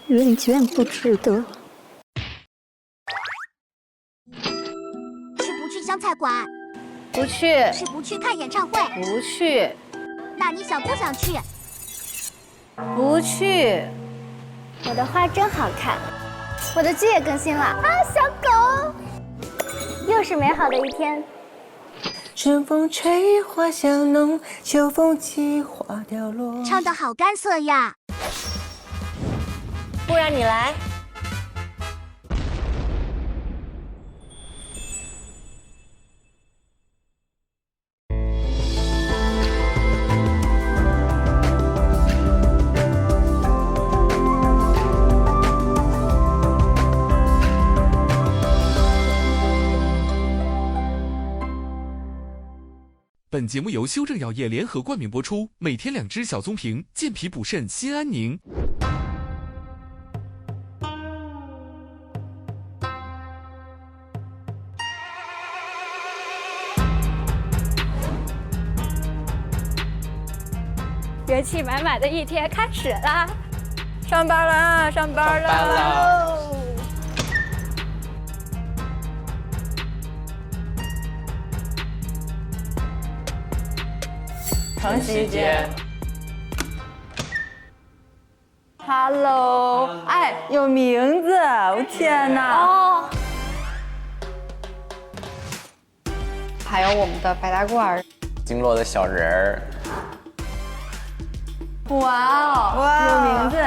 人间不值得。是不去湘菜馆？不去。是不去看演唱会？不去。那你想不想去？不去。我的花真好看，我的剧也更新了啊！小狗，又是美好的一天。春风吹，花香浓，秋风起，花凋落。唱得好干涩呀！不然你来。本节目由修正药业联合冠名播出，每天2支小棕瓶，健脾补肾，心安宁。元气满满的一天开始啦！上班啦，上班啦！长时间。Hello， 哎，有名字，我天哪！哦，还有我们的白大褂，经络的小人儿。哇哦，哇，有名字，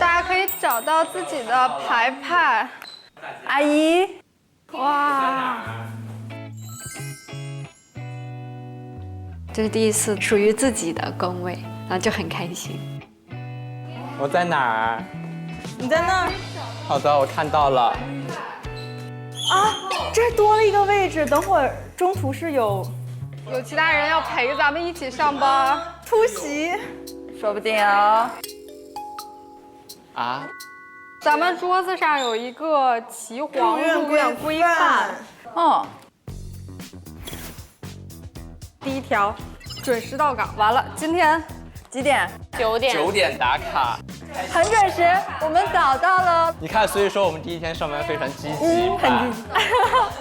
大家可以找到自己的牌牌。阿姨，哇！这是第一次属于自己的工位，然后就很开心。我在哪儿？你在那儿好的，我看到了。啊？这儿多了一个位置，等会儿中途是有其他人要陪咱们一起上班，突袭，说不定哦。啊？咱们桌子上有一个齐黄入院规范。哦。第一条，准时到岗。完了，今天几点？9点。9点打卡。很准时，我们早到了。你看，所以说我们第一天上班非常积极，很积极。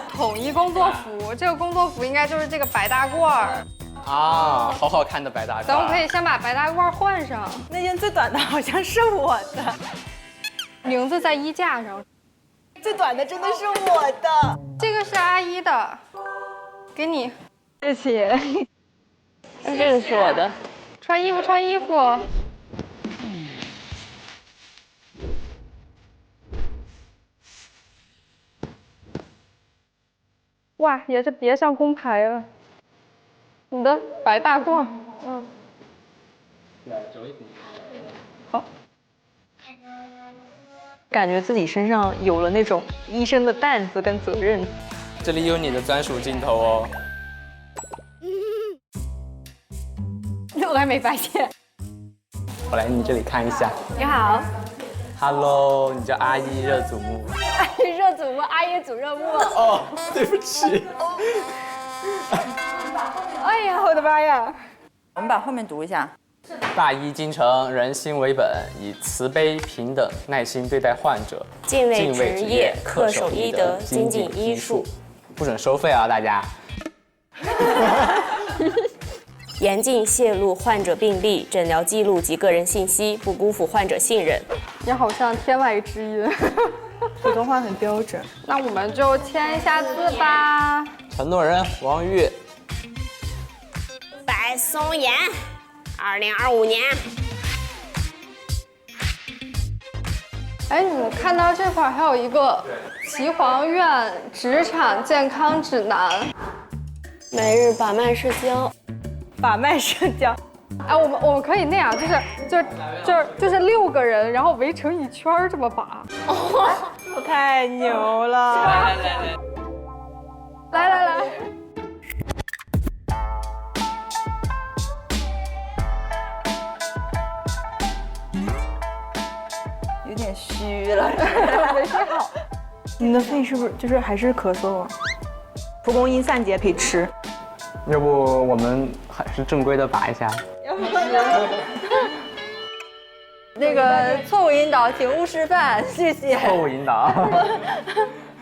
统一工作服，这个工作服应该就是这个白大褂儿。啊，好好看的白大褂。咱们可以先把白大褂换上。那件最短的好像是我的，名字在衣架上。最短的真的是我的。这个是阿姨的，给你。谢谢。这个是我的。穿衣服，穿衣服。哇，也是别上工牌了。你的白大褂，好。感觉自己身上有了那种医生的担子跟责任。这里有你的专属镜头哦。我还没发现。我来你这里看一下。你好。Hello， 你叫阿姨热祖木。阿姨热祖木，阿姨煮热木。哦，对不起。哎呀，我的妈呀！我们把后面读一下。大医精诚，人心为本，以慈悲、平等、耐心对待患者，敬畏职业，恪守医德，精进医术。不准收费啊，大家。严禁泄露患者病历、诊疗记录及个人信息，不辜负患者信任。你好像天外之音。普通话很标准。那我们就签一下字吧。承诺人王玉。白松岩，2025年。哎，你看到这块还有一个齐黄院职场健康指南。每日把脉社交。把脉社交。哎，我们可以那样，就是6个人，然后围成一圈这么把。哦，太牛了！来。有点虚了。没睡好。你的肺是不是就是还是咳嗽啊？蒲公英散结可以吃。要不我们还是正规的拔一下？那个错误引导，请勿示范，谢谢。错误引导。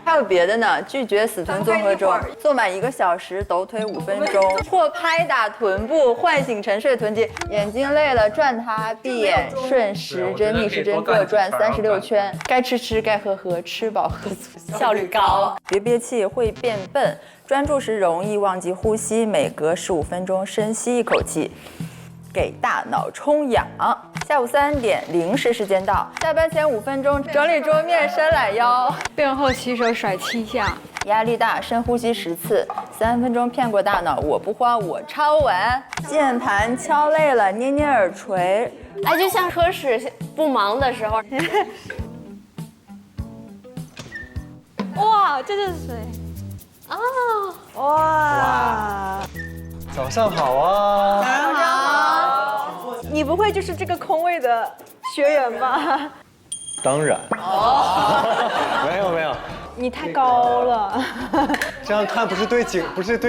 还有别的呢？拒绝死臀综合征，做满1个小时，抖腿5分钟，或拍打臀部，唤醒沉睡臀肌。眼睛累了，转它，闭眼，顺时针、逆时针各转36圈。该吃吃，该喝喝，吃饱喝足，效率高。别憋气，会变笨。专注时容易忘记呼吸，每隔15分钟深吸一口气。给大脑充氧。下午3点，零食时间到。下班前5分钟，整理桌面，伸懒腰。病后起手甩7下。压力大，深呼吸10次。3分钟骗过大脑，我不慌，我超稳。键盘敲累了，捏捏耳垂。哎，就像科室不忙的时候。哇，这是谁？啊，哇，早上好啊！早上好。你不会就是这个空位的学员吧？当然。没有，你太高了。这样看不是对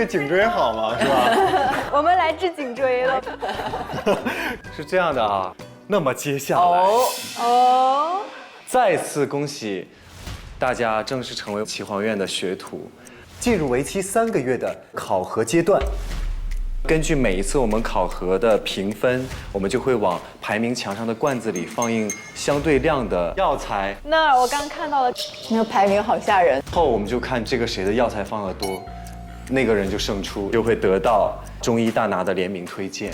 颈椎好吗？是吧？我们来治颈椎了。是这样的啊。那么接下来，再次恭喜大家正式成为岐黄院的学徒，进入为期3个月的考核阶段。根据每一次我们考核的评分，我们就会往排名墙上的罐子里放映相对量的药材。那我刚看到了，那个排名好吓人。后我们就看这个谁的药材放得多，那个人就胜出，就会得到中医大拿的联名推荐，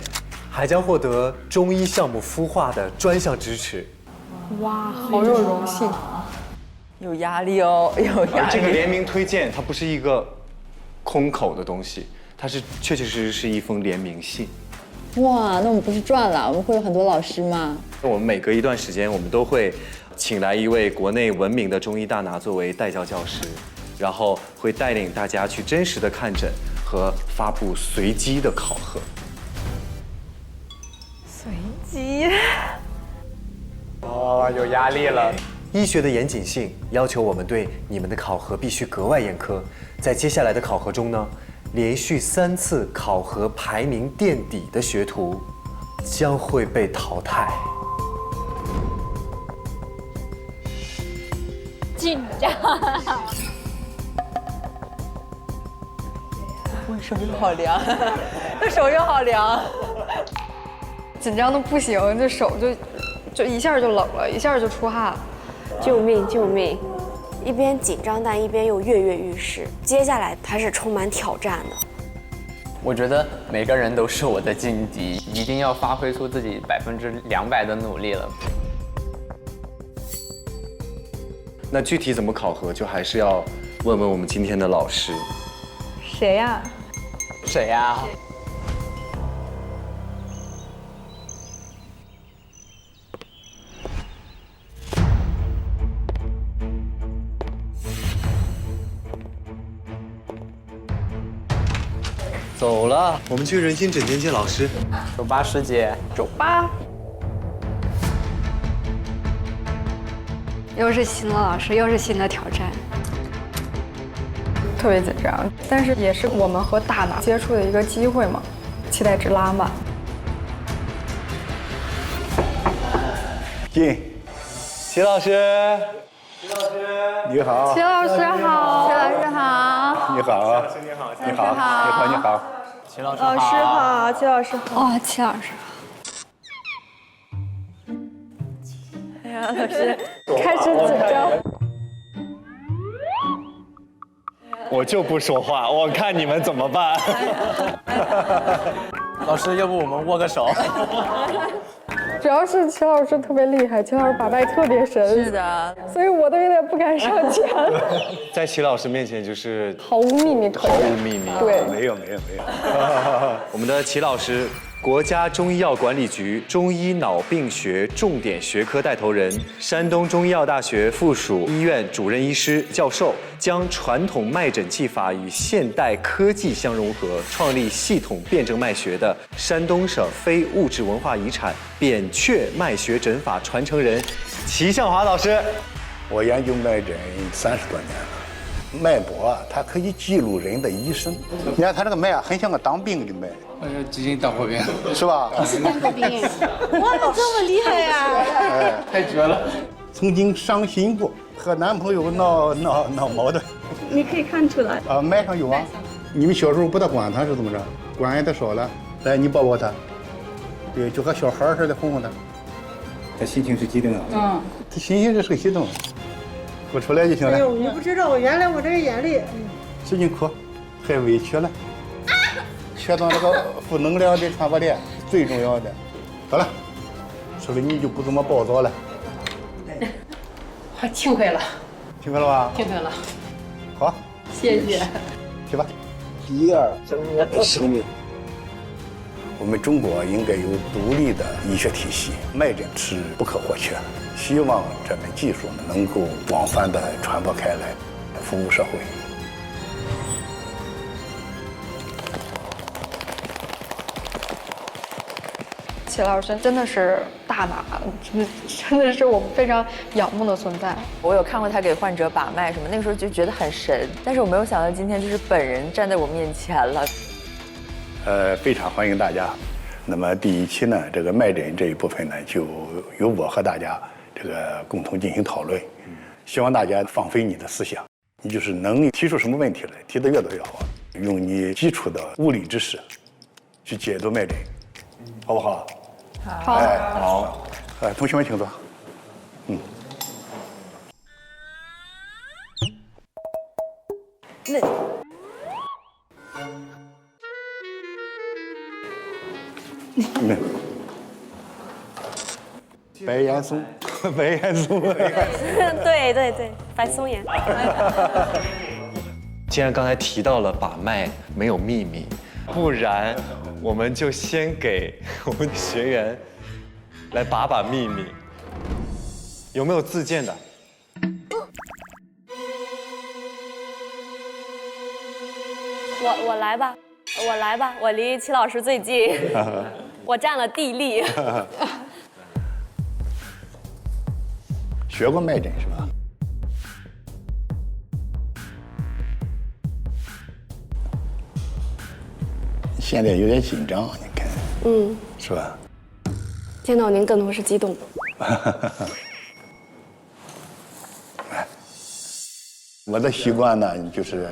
还将获得中医项目孵化的专项支持。哇，好有荣幸。有压力哦，有压力。这个联名推荐它不是一个空口的东西，它是确确实实是一封联名信。哇，那我们不是赚了？我们会有很多老师吗？我们每隔一段时间，我们都会请来一位国内闻名的中医大拿作为带教教师，然后会带领大家去真实的看诊和发布随机的考核。随机。哦，有压力了。医学的严谨性要求我们对你们的考核必须格外严苛。在接下来的考核中呢，连续3次考核排名垫底的学徒将会被淘汰。紧张。我手又好凉，这手又好凉，紧张的不行，这手就一下就冷了，一下就出汗了。救命救命！一边紧张，但一边又跃跃欲试。接下来它是充满挑战的。我觉得每个人都是我的劲敌，一定要发挥出自己200%的努力了。那具体怎么考核，就还是要问问我们今天的老师。谁呀？谁呀？走了，我们去人心诊间见老师。走吧，师姐。走吧。又是新的老师，又是新的挑战，特别紧张，但是也是我们和大拿接触的一个机会嘛，期待值拉满。进，齐老师，你好，齐老师好，齐老师好，你好，你好。齐老师老师好，齐老师好。哦，齐老师好。哎呀，老师开始紧张。我就不说话，我看你们怎么办。老师，要不我们握个手？主要是齐老师特别厉害，齐老师把脉特别神，是的，所以我都有点不敢上前。在齐老师面前就是毫无秘密可毫言。无秘密。对，没有。我们的齐老师，国家中医药管理局中医脑病学重点学科带头人，山东中医药大学附属医院主任医师、教授，将传统脉诊技法与现代科技相融合，创立系统辩证脉学的山东省非物质文化遗产扁鹊脉学诊法传承人齐向华老师。我研究脉诊30多年了，脉搏啊，它可以记录人的一生。你看他这个脉啊，很像个当兵的脉，最近当过兵，是吧？当过兵，哇，这么厉害呀！哎，太绝了。曾经伤心过，和男朋友闹矛盾。你可以看出来。啊，脉上有啊。你们小时候不大管他是怎么着？管的少了，来你抱抱他，对，就和小孩似的哄哄他。他心情是激动的。他心情是激动，哭出来就行了。哎呦，你不知道，原来我这个眼泪，使劲哭，太委屈了。缺少这个负能量的传播链，最重要的。好了，说了你就不怎么暴躁了。我听会了，听会了吧？听会了。好，谢谢。去吧。第二，生命。我们中国应该有独立的医学体系，脉诊是不可或缺的。希望这门技术呢能够广泛的传播开来，服务社会。齐老师真的是大拿，真的是我们非常仰慕的存在。我有看过他给患者把脉什么，那个时候就觉得很神，但是我没有想到今天就是本人站在我面前了。非常欢迎大家。那么第一期呢，这个脉诊这一部分呢，就由我和大家这个共同进行讨论。希望大家放飞你的思想，你就是能提出什么问题来，提得越多越好，用你基础的物理知识去解读脉诊，好不好？好，哎，好。同学们请坐。白岩松，白岩松。对，白松岩。既然刚才提到了把脉没有秘密，不然我们就先给我们的学员来把秘密。有没有自荐的？我来吧，我离齐老师最近，我占了地利。学过脉诊是吧？现在有点紧张，你看，是吧？见到您更多是激动。我的习惯呢，就是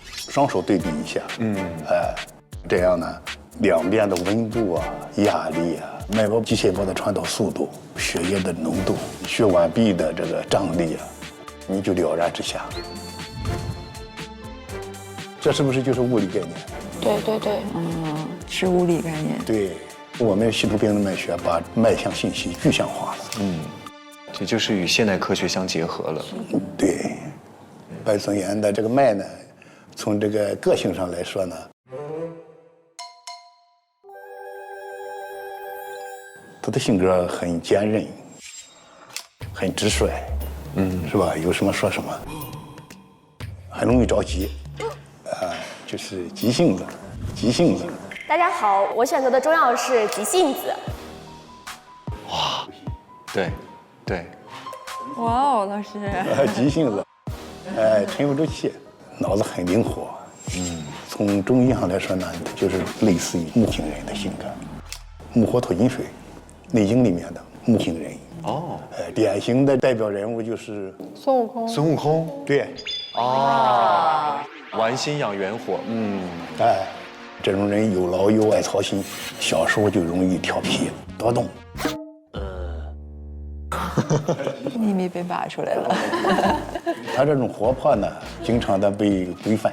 双手对比一下，这样呢，两边的温度啊、压力啊、脉搏、机械波的传导速度、血液的浓度、血管壁的这个张力啊，你就了然之下。这是不是就是物理概念？对，是物理概念。对，我们系统病的脉学把脉象信息具象化了。这就是与现代科学相结合了。对，白松岩的这个脉呢，从这个个性上来说呢，他的性格很坚韧，很直率，是吧？有什么说什么，很容易着急，就是急性子。大家好，我选择的中药是急性子。哇，对，哇哦，老师，急性子，沉不住气，脑子很灵活。从中医上来说呢，它就是类似于木星人的性格，木火土金水，《内经》里面的木星人。典型的代表人物就是孙悟空。孙悟空，对，玩心养元火。这种人有劳又爱操心，小时候就容易调皮多动。秘密被拔出来了。他这种活泼呢，经常的被规范，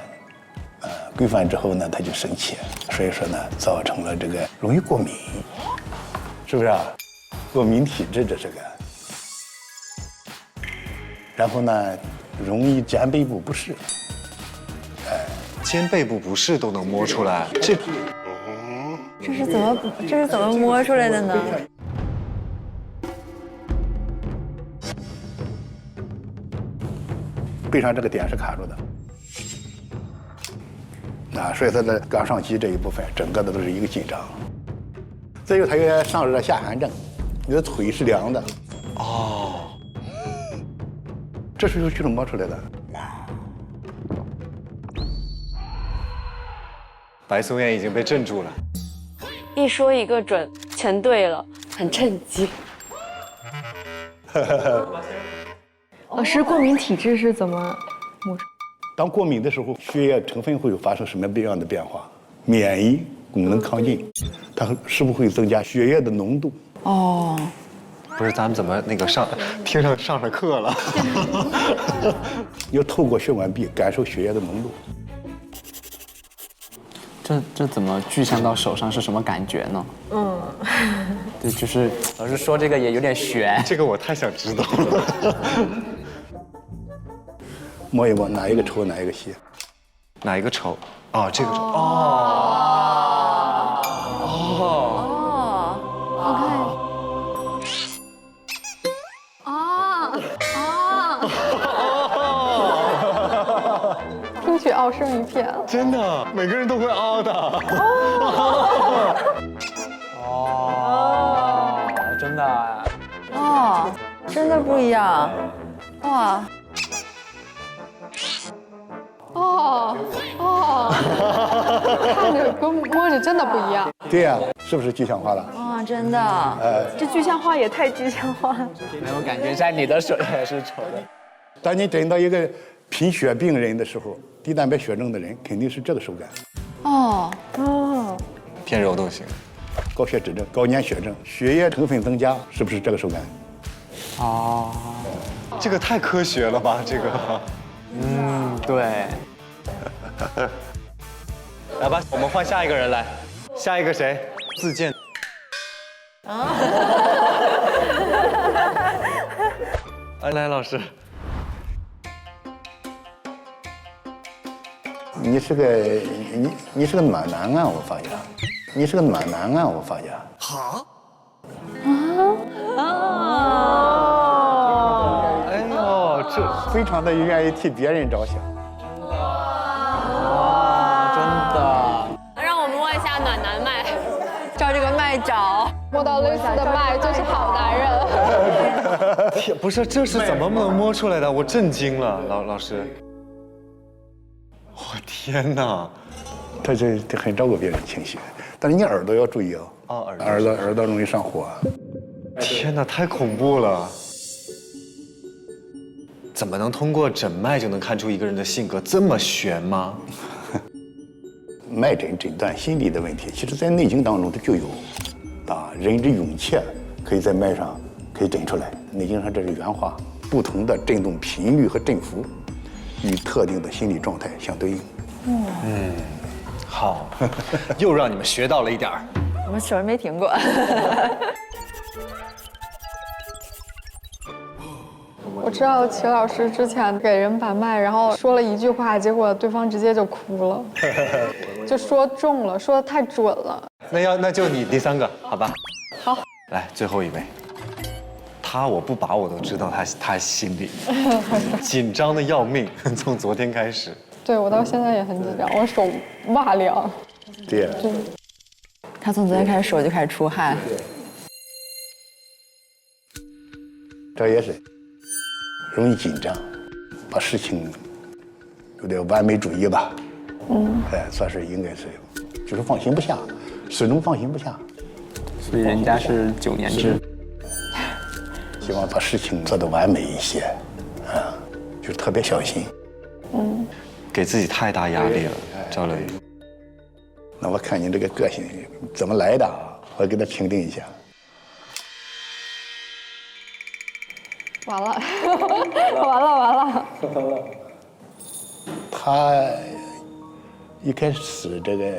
规范之后呢，他就生气，所以说呢，造成了这个容易过敏，是不是啊？过敏体质这是个。然后呢，容易肩背部不适。肩背部不适都能摸出来，这是怎么摸出来的呢？背上这个点是卡住的，所以他的膈上肌这一部分，整个的都是一个紧张。再有他有上热下寒症，你的腿是凉的。这时候就是摸出来的。白松燕已经被镇住了。一说一个准，全对了，很震惊。老师，过敏体质是怎么？当过敏的时候，血液成分会发生什么样的变化？免疫功能亢进，它是不是会增加血液的浓度？哦，不是，咱们怎么那个听上上了课了？要透过血管壁感受血液的浓度。这怎么具象到手上是什么感觉呢？对，就是老师说这个也有点悬。这个我太想知道了。摸一摸，哪一个稠，哪一个稀？哪一个稠？哦，这个稠。听取傲声一片。真的，每个人都会凹的。真的啊。哦，真的不一样，哇！看着跟摸着真的不一样。对呀，是不是具象化了？啊，真的。这具象化也太具象化了。没有感觉在你的手也是稠的。当你诊到一个贫血病人的时候，低蛋白血症的人肯定是这个手感。偏柔动型。高血脂症、高粘血症，血液成分增加，是不是这个手感？这个太科学了吧？这个。对。来吧，我们换下一个人来。下一个谁？自荐。来，老师。你是个暖男啊，我发现。你是个暖男啊，我发现。哎呦，这非常的愿意替别人着想。让我摸一下暖男脉，照这个脉找，摸到类似的脉就是好男人。天，不是，这是怎么能摸出来的？我震惊了，老师。我天哪！他这很照顾别人情绪，但是你耳朵要注意哦。耳朵容易上火。天哪，太恐怖了！怎么能通过诊脉就能看出一个人的性格？这么玄吗？脉诊诊断心理的问题，其实在《内经》当中它就有，人之勇怯可以在脉上可以诊出来。《内经》上这是原话，不同的振动频率和振幅与特定的心理状态相对应。好，又让你们学到了一点儿。我们手没停过。我知道齐老师之前给人把脉，然后说了一句话，结果对方直接就哭了，就说中了，说的太准了。那就你第3个，好吧？好，来最后一位。他我不把我都知道他心里紧张的要命，从昨天开始。对，我到现在也很紧张，我手哇凉。对。他从昨天开始手就开始出汗。这也是容易紧张，把事情有点完美主义吧。算是应该是，就是放心不下，始终放心不下。所以人家是9年制。希望把事情做得完美一些，就是特别小心。给自己太大压力了，赵雷。那我看你这个个性怎么来的啊？我给他评定一下。完了，完了。他一开始这个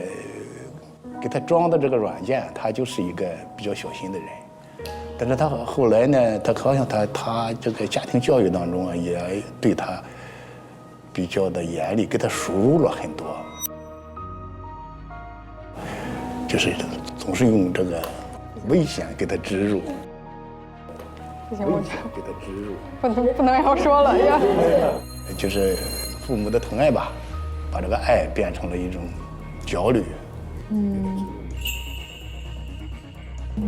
给他装的这个软件，他就是一个比较小心的人。但是他后来呢，他好像他这个家庭教育当中啊，也对他比较的严厉，给他输入了很多，就是总是用这个危险给他植入，不行，我给他植入，不能要说了呀。就是父母的疼爱吧，把这个爱变成了一种焦虑。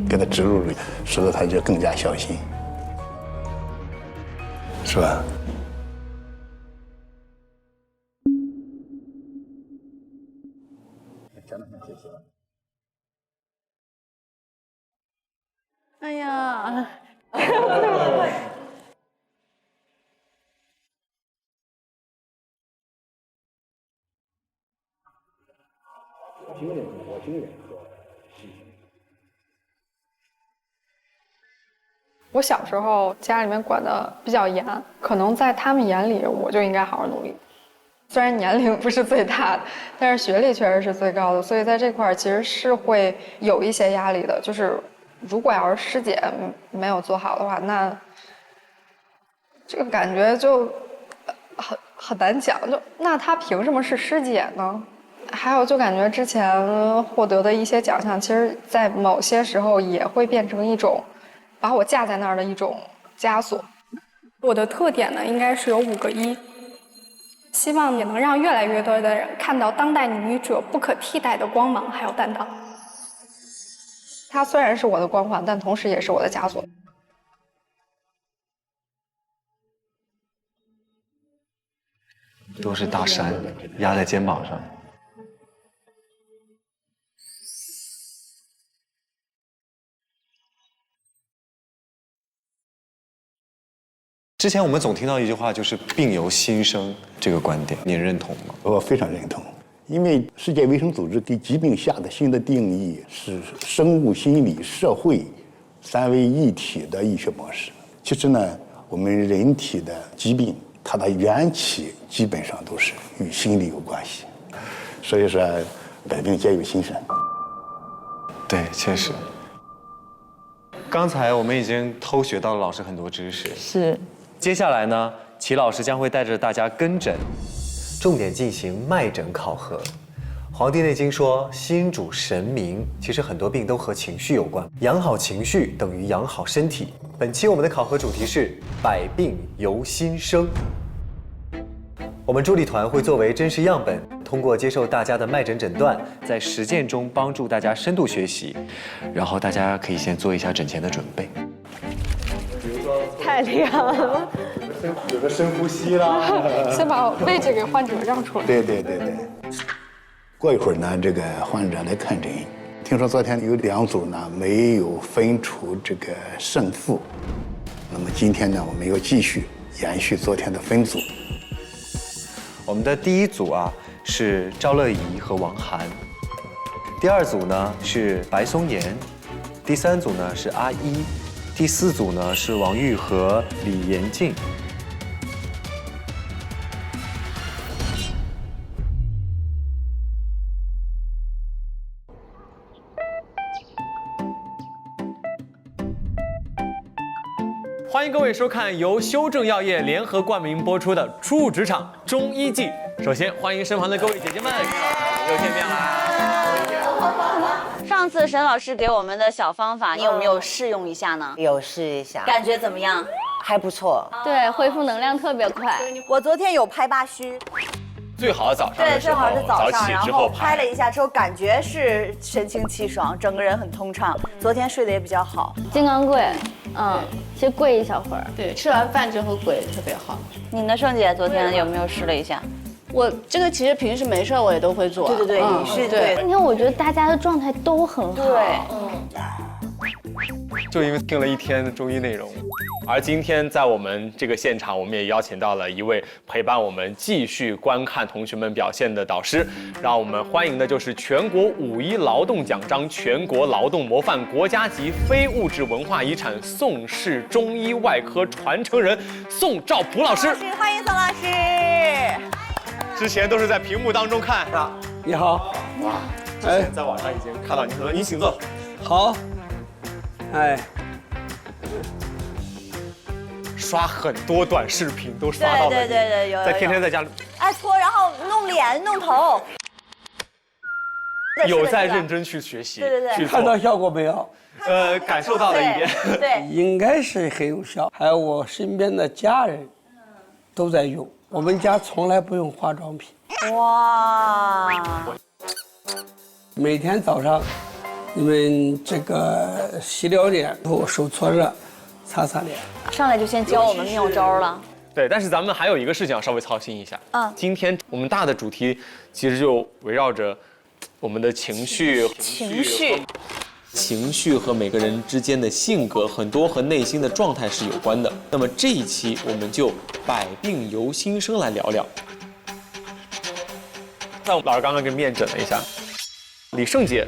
给他植入，使得他就更加小心，是吧？哎呀，我小时候家里面管得比较严，可能在他们眼里我就应该好好努力。虽然年龄不是最大的，但是学历确实是最高的，所以在这块其实是会有一些压力的。就是如果要是师姐没有做好的话，那这个感觉就很难讲。就那她凭什么是师姐呢？还有就感觉之前获得的一些奖项，其实在某些时候也会变成一种把我架在那儿的一种枷锁。我的特点呢，应该是有5个1。希望也能让越来越多的人看到当代女者不可替代的光芒还有担当。它虽然是我的光环，但同时也是我的枷锁。都是大山压在肩膀上。之前我们总听到一句话，就是“病由心生”这个观点，您认同吗？我非常认同，因为世界卫生组织对疾病下的新的定义是生物、心理、社会3位一体的医学模式。其实呢，我们人体的疾病，它的缘起基本上都是与心理有关系，所以说百病皆有心生。对，确实。刚才我们已经偷学到了老师很多知识，是。接下来呢，齐老师将会带着大家跟诊，重点进行脉诊考核。《黄帝内经》说心主神明，其实很多病都和情绪有关，养好情绪等于养好身体。本期我们的考核主题是百病由心生。我们助力团会作为真实样本，通过接受大家的脉诊诊断，在实践中帮助大家深度学习。然后大家可以先做一下诊前的准备。太厉害了！有个深呼吸啦，先把位置给患者让出来。对。过一会儿呢，这个患者来看诊。听说昨天有2组呢没有分出这个胜负，那么今天呢，我们要继续延续昨天的分组。我们的第1组啊是赵乐怡和王涵，第2组呢是白松岩，第3组呢是阿一，第4组呢是王玉和李延静。欢迎各位收看由修正药业联合冠名播出的《初入职场中医记》。首先欢迎身旁的各位姐姐们，又见面啦！上次沈老师给我们的小方法，你有没有试用一下呢？有试一下，感觉怎么样？还不错。对，恢复能量特别快。我昨天有拍8虚，最好的早上对，最好是早上，然后拍拍了一下之后，感觉是神清气爽，整个人很通畅。昨天睡得也比较好。金刚跪，先跪一小会儿。对，吃完饭之后跪特别好。你呢，盛姐昨天有没有试了一下？我这个其实平时没事我也都会做。对，你是对。今天我觉得大家的状态都很好。对。就因为听了1天的中医内容，而今天在我们这个现场，我们也邀请到了一位陪伴我们继续观看同学们表现的导师，让我们欢迎的就是全国5·1劳动奖章、全国劳动模范、国家级非物质文化遗产宋氏中医外科传承人宋兆普老师。欢迎宋老师。之前都是在屏幕当中看。你好。哇，之前在网上已经看到您了，您请坐。好。哎，刷很多短视频都刷到了，对，有。在天天在家里，搓，然后弄脸、弄头，有在认真去学习，对，看到效果没有？感受到了一点，对，应该是很有效。还有我身边的家人都在用，我们家从来不用化妆品。哇！每天早上。你们这个洗了脸后手搓热，擦擦脸。上来就先教我们妙招了。对，但是咱们还有一个事情要稍微操心一下。今天我们大的主题其实就围绕着我们的情绪和每个人之间的性格，很多和内心的状态是有关的。那么这一期我们就百病由心生来聊聊。那老师刚刚跟面诊了一下，李圣杰，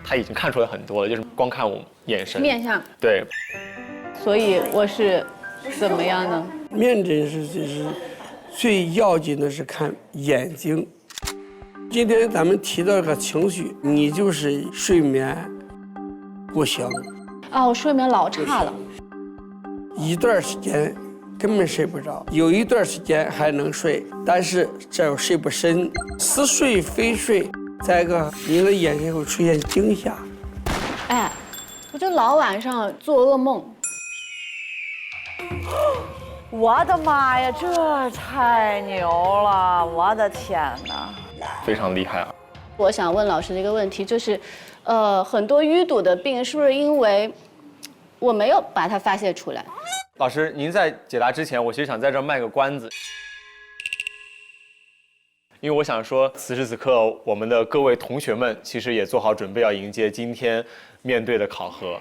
他已经看出来很多了，就是光看我眼神、面相。对，所以我是怎么样呢？面诊是最要紧的是看眼睛。今天咱们提到一个情绪，你就是睡眠不行啊，我睡眠老差了，一段时间根本睡不着，有一段时间还能睡，但是这睡不深，似睡非睡。再一个，你的眼睛会出现惊吓。哎，我就老晚上做噩梦。我的妈呀，这太牛了！我的天哪，非常厉害啊！我想问老师的一个问题就是，很多淤堵的病是不是因为我没有把它发泄出来？老师，您在解答之前，我其实想在这儿卖个关子，因为我想说，此时此刻，我们的各位同学们其实也做好准备，要迎接今天面对的考核，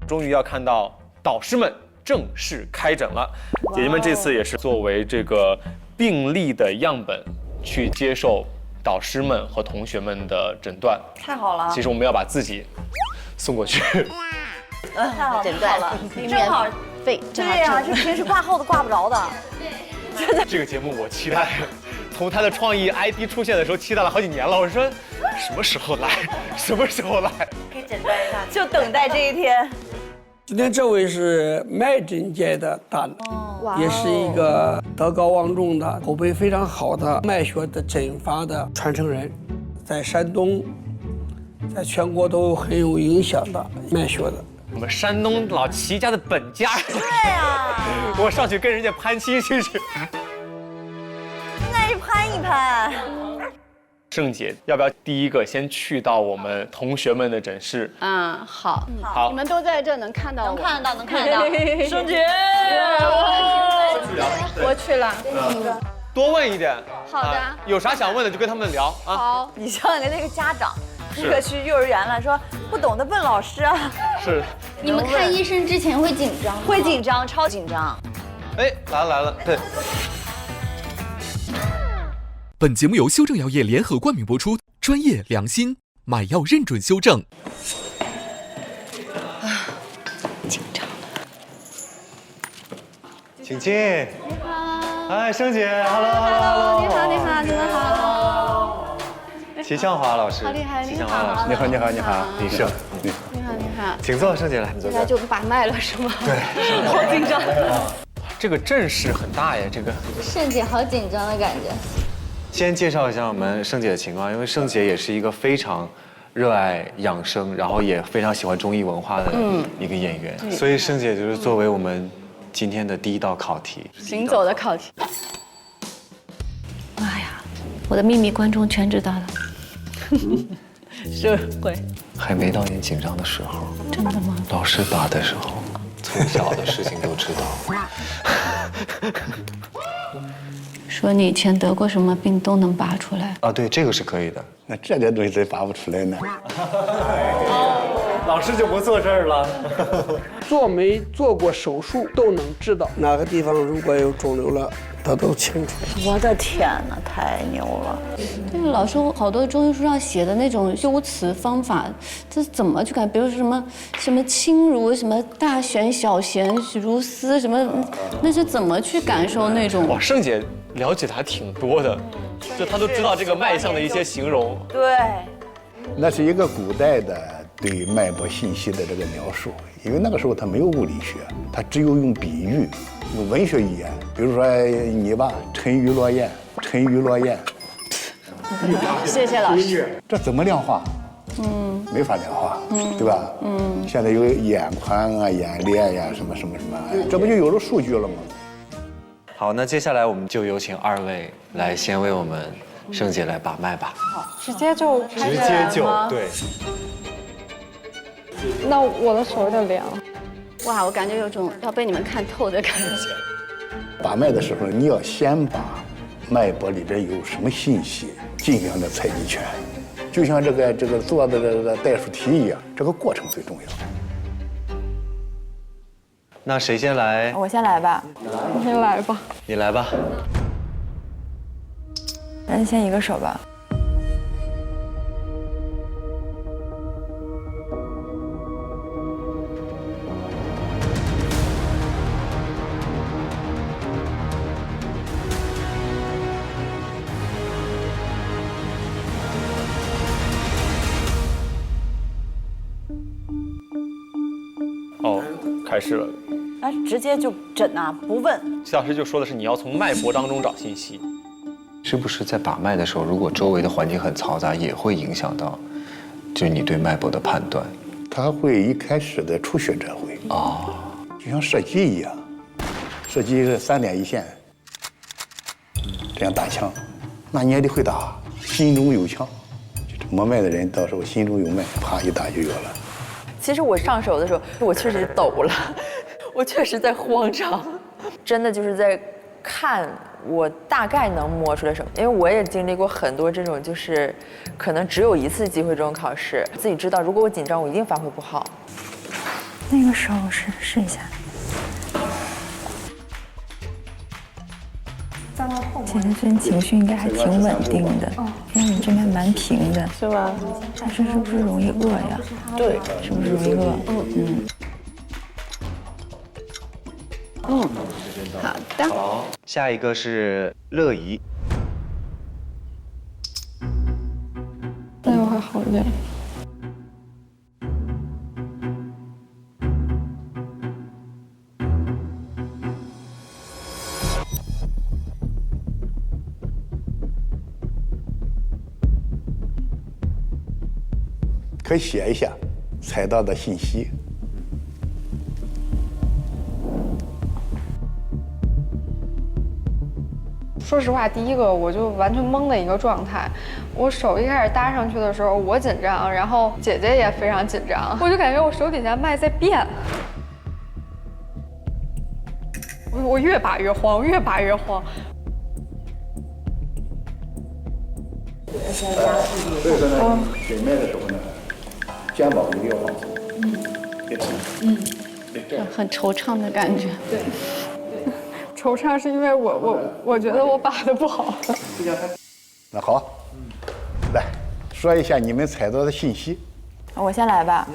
终于要看到导师们正式开诊了。姐姐们这次也是作为这个病例的样本去接受导师们和同学们的诊断。太好了！其实我们要把自己送过去。太好了，诊断了，正好费。对呀，这平时挂号都挂不着的。真的，这个节目我期待，从他的创意 ID 出现的时候期待了好几年了。我说什么时候来？什么时候来？可以诊断一下，就等待这一天。今天这位是脉诊界的大佬，也是一个德高望重的、口碑非常好的脉学的诊法的传承人，在山东，在全国都很有影响的脉学的。我们山东老齐家的本家。对呀，我上去跟人家攀亲去。应该是攀一攀。盛姐，要不要第一个先去到我们同学们的诊室？啊，好，好，你们都在这能看到我，能看到，能看到。盛姐，我去了。多问一点。好的。有啥想问的就跟他们聊啊。好，你像那个家长，那个去幼儿园了，说不懂的问老师啊。是。你们看医生之前会紧张吗？会紧张，超紧张。哎，来了。对。本节目由修正药业联合冠名播出，专业良心，买药认准修正。紧张了。请进。你好。哎，盛姐 ，Hello。你好，你们好。齐向华老师。好厉害，齐向华老师。你好，李盛。你好。请坐，盛姐来。现在就把脉了是吗？对。好紧张。这个阵势很大呀，这个。盛姐好紧张的感觉。先介绍一下我们盛姐的情况，因为盛姐也是一个非常热爱养生，然后也非常喜欢中医文化的一个演员，所以盛姐就是作为我们今天的第一道考题，行走的考题。哎呀，我的秘密观众全知道了。是会。还没到你紧张的时候。真的吗？老师把的时候，从小的事情都知道。说你以前得过什么病都能拔出来啊？对，这个是可以的。那这点东西谁拔不出来呢？老师就不坐这儿了。做没做过手术都能知道哪个地方如果有肿瘤了，他都清楚。我的天哪，太牛了！但是老师好多中医书上写的那种修辞方法，这怎么去改？比如说什么轻如什么大弦小弦如丝什么，那是怎么去感受那种？哇，盛姐了解的还挺多的，就她都知道这个脉象的一些形容。对，那是一个古代的对脉搏信息的这个描述，因为那个时候他没有物理学，他只有用比喻，用文学语言。比如说你吧，沉鱼落雁，沉鱼落雁。谢谢老师。这怎么量化？没法量化，对吧？现在有眼宽啊、眼裂呀、什么，这不就有了数据了吗？好，那接下来我们就有请二位来先为我们盛姐来把脉吧。直接就开始直接就吗？对。那我的手有点凉。哇，我感觉有种要被你们看透的感觉。把脉的时候，你要先把脉搏里边有什么信息，尽量的采集全。就像这个做的这个代数题一样，这个过程最重要。那谁先来？我先来吧。你先来吧。你来吧。咱先一个手吧。哦，开始了。啊，直接就诊啊，不问。齐老师就说的是你要从脉搏当中找信息。是不是在把脉的时候，如果周围的环境很嘈杂，也会影响到，就是你对脉搏的判断？它会一开始的初学者会就像射击一样，射击是3点一线，这样打枪，那你也得会打，心中有枪。摸脉的人到时候心中有脉，啪一打就有了。其实我上手的时候，我确实抖了，我确实在慌张，真的就是在看我大概能摸出来什么。因为我也经历过很多这种，就是可能只有一次机会这种考试，自己知道，如果我紧张，我一定发挥不好。那个手试一下。姐姐最近情绪应该还挺稳定的，因为你这边蛮平的，是吗？但是是不是容易饿呀？对，是不是容易饿？好的。好，下一个是乐怡。那个会好一点。可以写一下采到的信息。说实话，第一个我就完全懵的一个状态。我手一开始搭上去的时候，我紧张，然后姐姐也非常紧张，我就感觉我手底下脉在变。我越把越慌，越把越慌。所以说呢，诊脉的时候呢，肩膀一定要放松，别疼，很惆怅的感觉。对，惆怅是因为我觉得我把的不好。那好，来说一下你们采到的信息。我先来吧。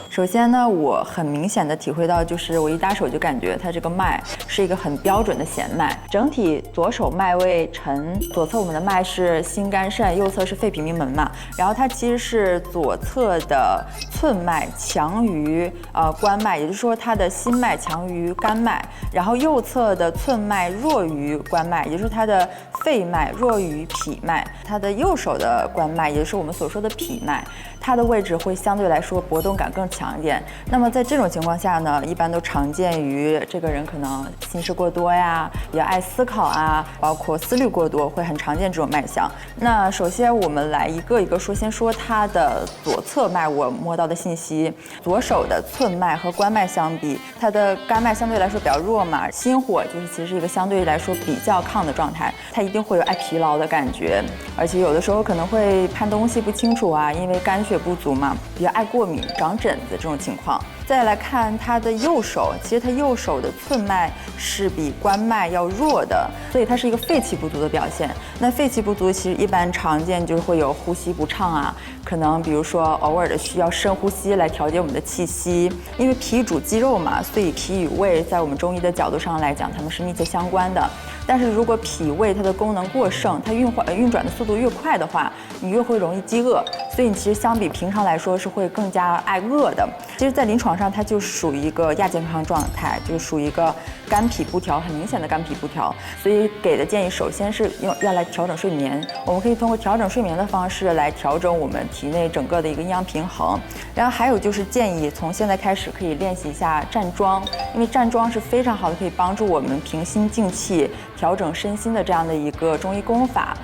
首先呢，我很明显的体会到，就是我一搭手就感觉它这个脉是一个很标准的弦脉。整体左手脉位沉，左侧我们的脉是心肝肾，右侧是肺脾冥门嘛。然后它其实是左侧的寸脉强于关脉，也就是说它的心脉强于肝脉。然后右侧的寸脉弱于关脉，也就是它的肺脉弱于脾脉。它的右手的关脉，也就是我们所说的脾脉，它的位置会相对来说搏动感更强一点。那么在这种情况下呢，一般都常见于这个人可能心事过多呀，比较爱思考啊，包括思虑过多，会很常见这种脉象。那首先我们来一个一个说，先说它的左侧脉，我摸到的信息，左手的寸脉和关脉相比，它的肝脉相对来说比较弱嘛，心火就是其实是一个相对来说比较亢的状态，它一定会有爱疲劳的感觉，而且有的时候可能会看东西不清楚啊，因为肝血不足嘛，比较爱过敏、长疹子这种情况。再来看他的右手，其实他右手的寸脉是比关脉要弱的，所以它是一个肺气不足的表现。那肺气不足其实一般常见就是会有呼吸不畅啊，可能比如说偶尔的需要深呼吸来调节我们的气息。因为脾主肌肉嘛，所以脾与胃在我们中医的角度上来讲，它们是密切相关的。但是如果脾胃它的功能过剩，它运转的速度越快的话，你越会容易饥饿，所以你其实相比平常来说是会更加爱饿的。其实，在临床上它就属于一个亚健康状态，就是属于一个肝脾不调，很明显的肝脾不调。所以给的建议首先是要来调整睡眠，我们可以通过调整睡眠的方式来调整我们体内整个的一个阴阳平衡。然后还有就是建议从现在开始可以练习一下站桩，因为站桩是非常好的，可以帮助我们平心静气、调整身心的这样的一个中医功法。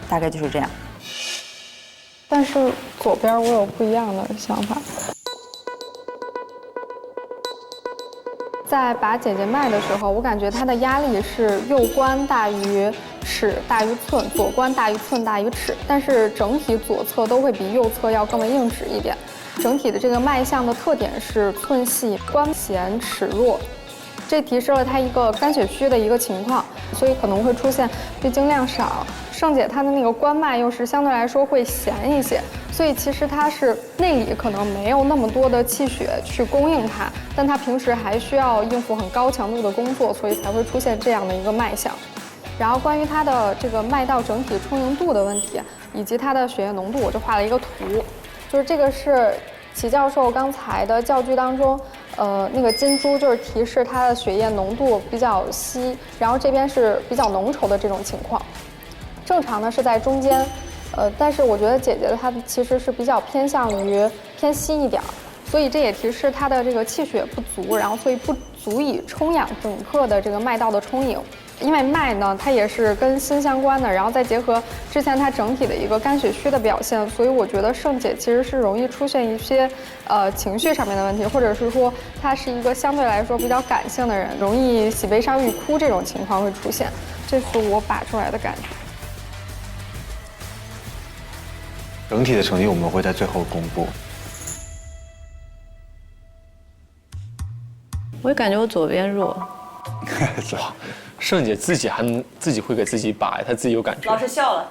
大概就是这样。但是左边我有不一样的想法。在把姐姐脉的时候，我感觉它的压力是右关大于尺大于寸，左关大于寸大于尺，但是整体左侧都会比右侧要更为硬直一点。整体的这个脉象的特点是寸细、关弦、尺弱，这提示了它一个肝血虚的一个情况，所以可能会出现闭经量少。盛姐她的那个关脉又是相对来说会弦一些，所以其实它是内里可能没有那么多的气血去供应它，但它平时还需要应付很高强度的工作，所以才会出现这样的一个脉象。然后关于它的这个脉道整体充盈度的问题，以及它的血液浓度，我就画了一个图，就是这个是齐教授刚才的教具当中，那个金珠就是提示它的血液浓度比较稀，然后这边是比较浓稠的这种情况。正常呢是在中间，但是我觉得姐姐她其实是比较偏向于偏稀一点，所以这也提示她的这个气血不足，然后所以不足以充养整个的这个脉道的充盈。因为脉呢，它也是跟心相关的，然后再结合之前它整体的一个肝血虚的表现，所以我觉得盛姐其实是容易出现一些情绪上面的问题，或者是说她是一个相对来说比较感性的人，容易喜悲伤欲哭这种情况会出现，这是我把出来的感觉。整体的成绩我们会在最后公布。我也感觉我左边弱。哇，盛姐自己会给自己把，她自己有感觉。老师笑了。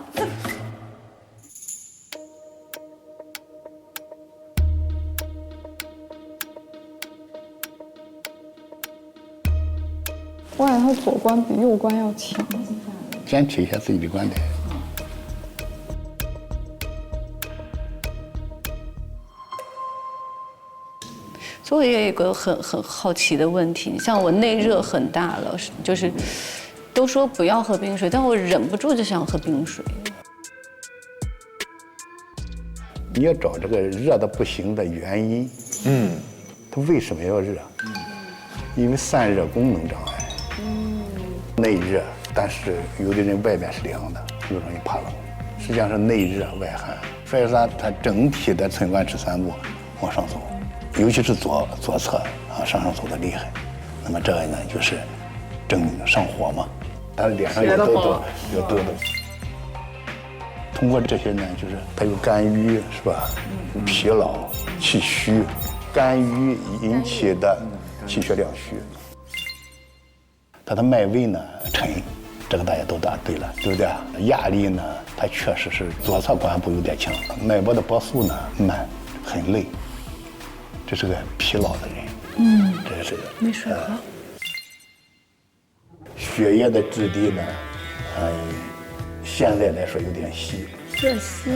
我感觉他左关比右关要强。坚持一下自己的观点。所以我也有一个很好奇的问题，像我内热很大了，就是都说不要喝冰水，但我忍不住就想喝冰水。你要找这个热的不行的原因，它为什么要热？因为散热功能障碍，内热，但是有的人外面是凉的，又容易怕冷，实际上是内热外寒，所以说它整体的寸关尺三部往上走。尤其是左侧啊，上走的厉害，那么这个呢就是正上火嘛，他脸上有痘痘，通过这些呢，就是他有肝郁是吧？疲劳、气虚，肝郁引起的气血两虚，他的脉位呢沉，这个大家都答对了，对不对？压力呢，它确实是左侧关部有点强，脉搏的搏速呢慢，很累。这是个疲劳的人，这是个没睡好。血液的质地呢，现在来说有点稀，是稀。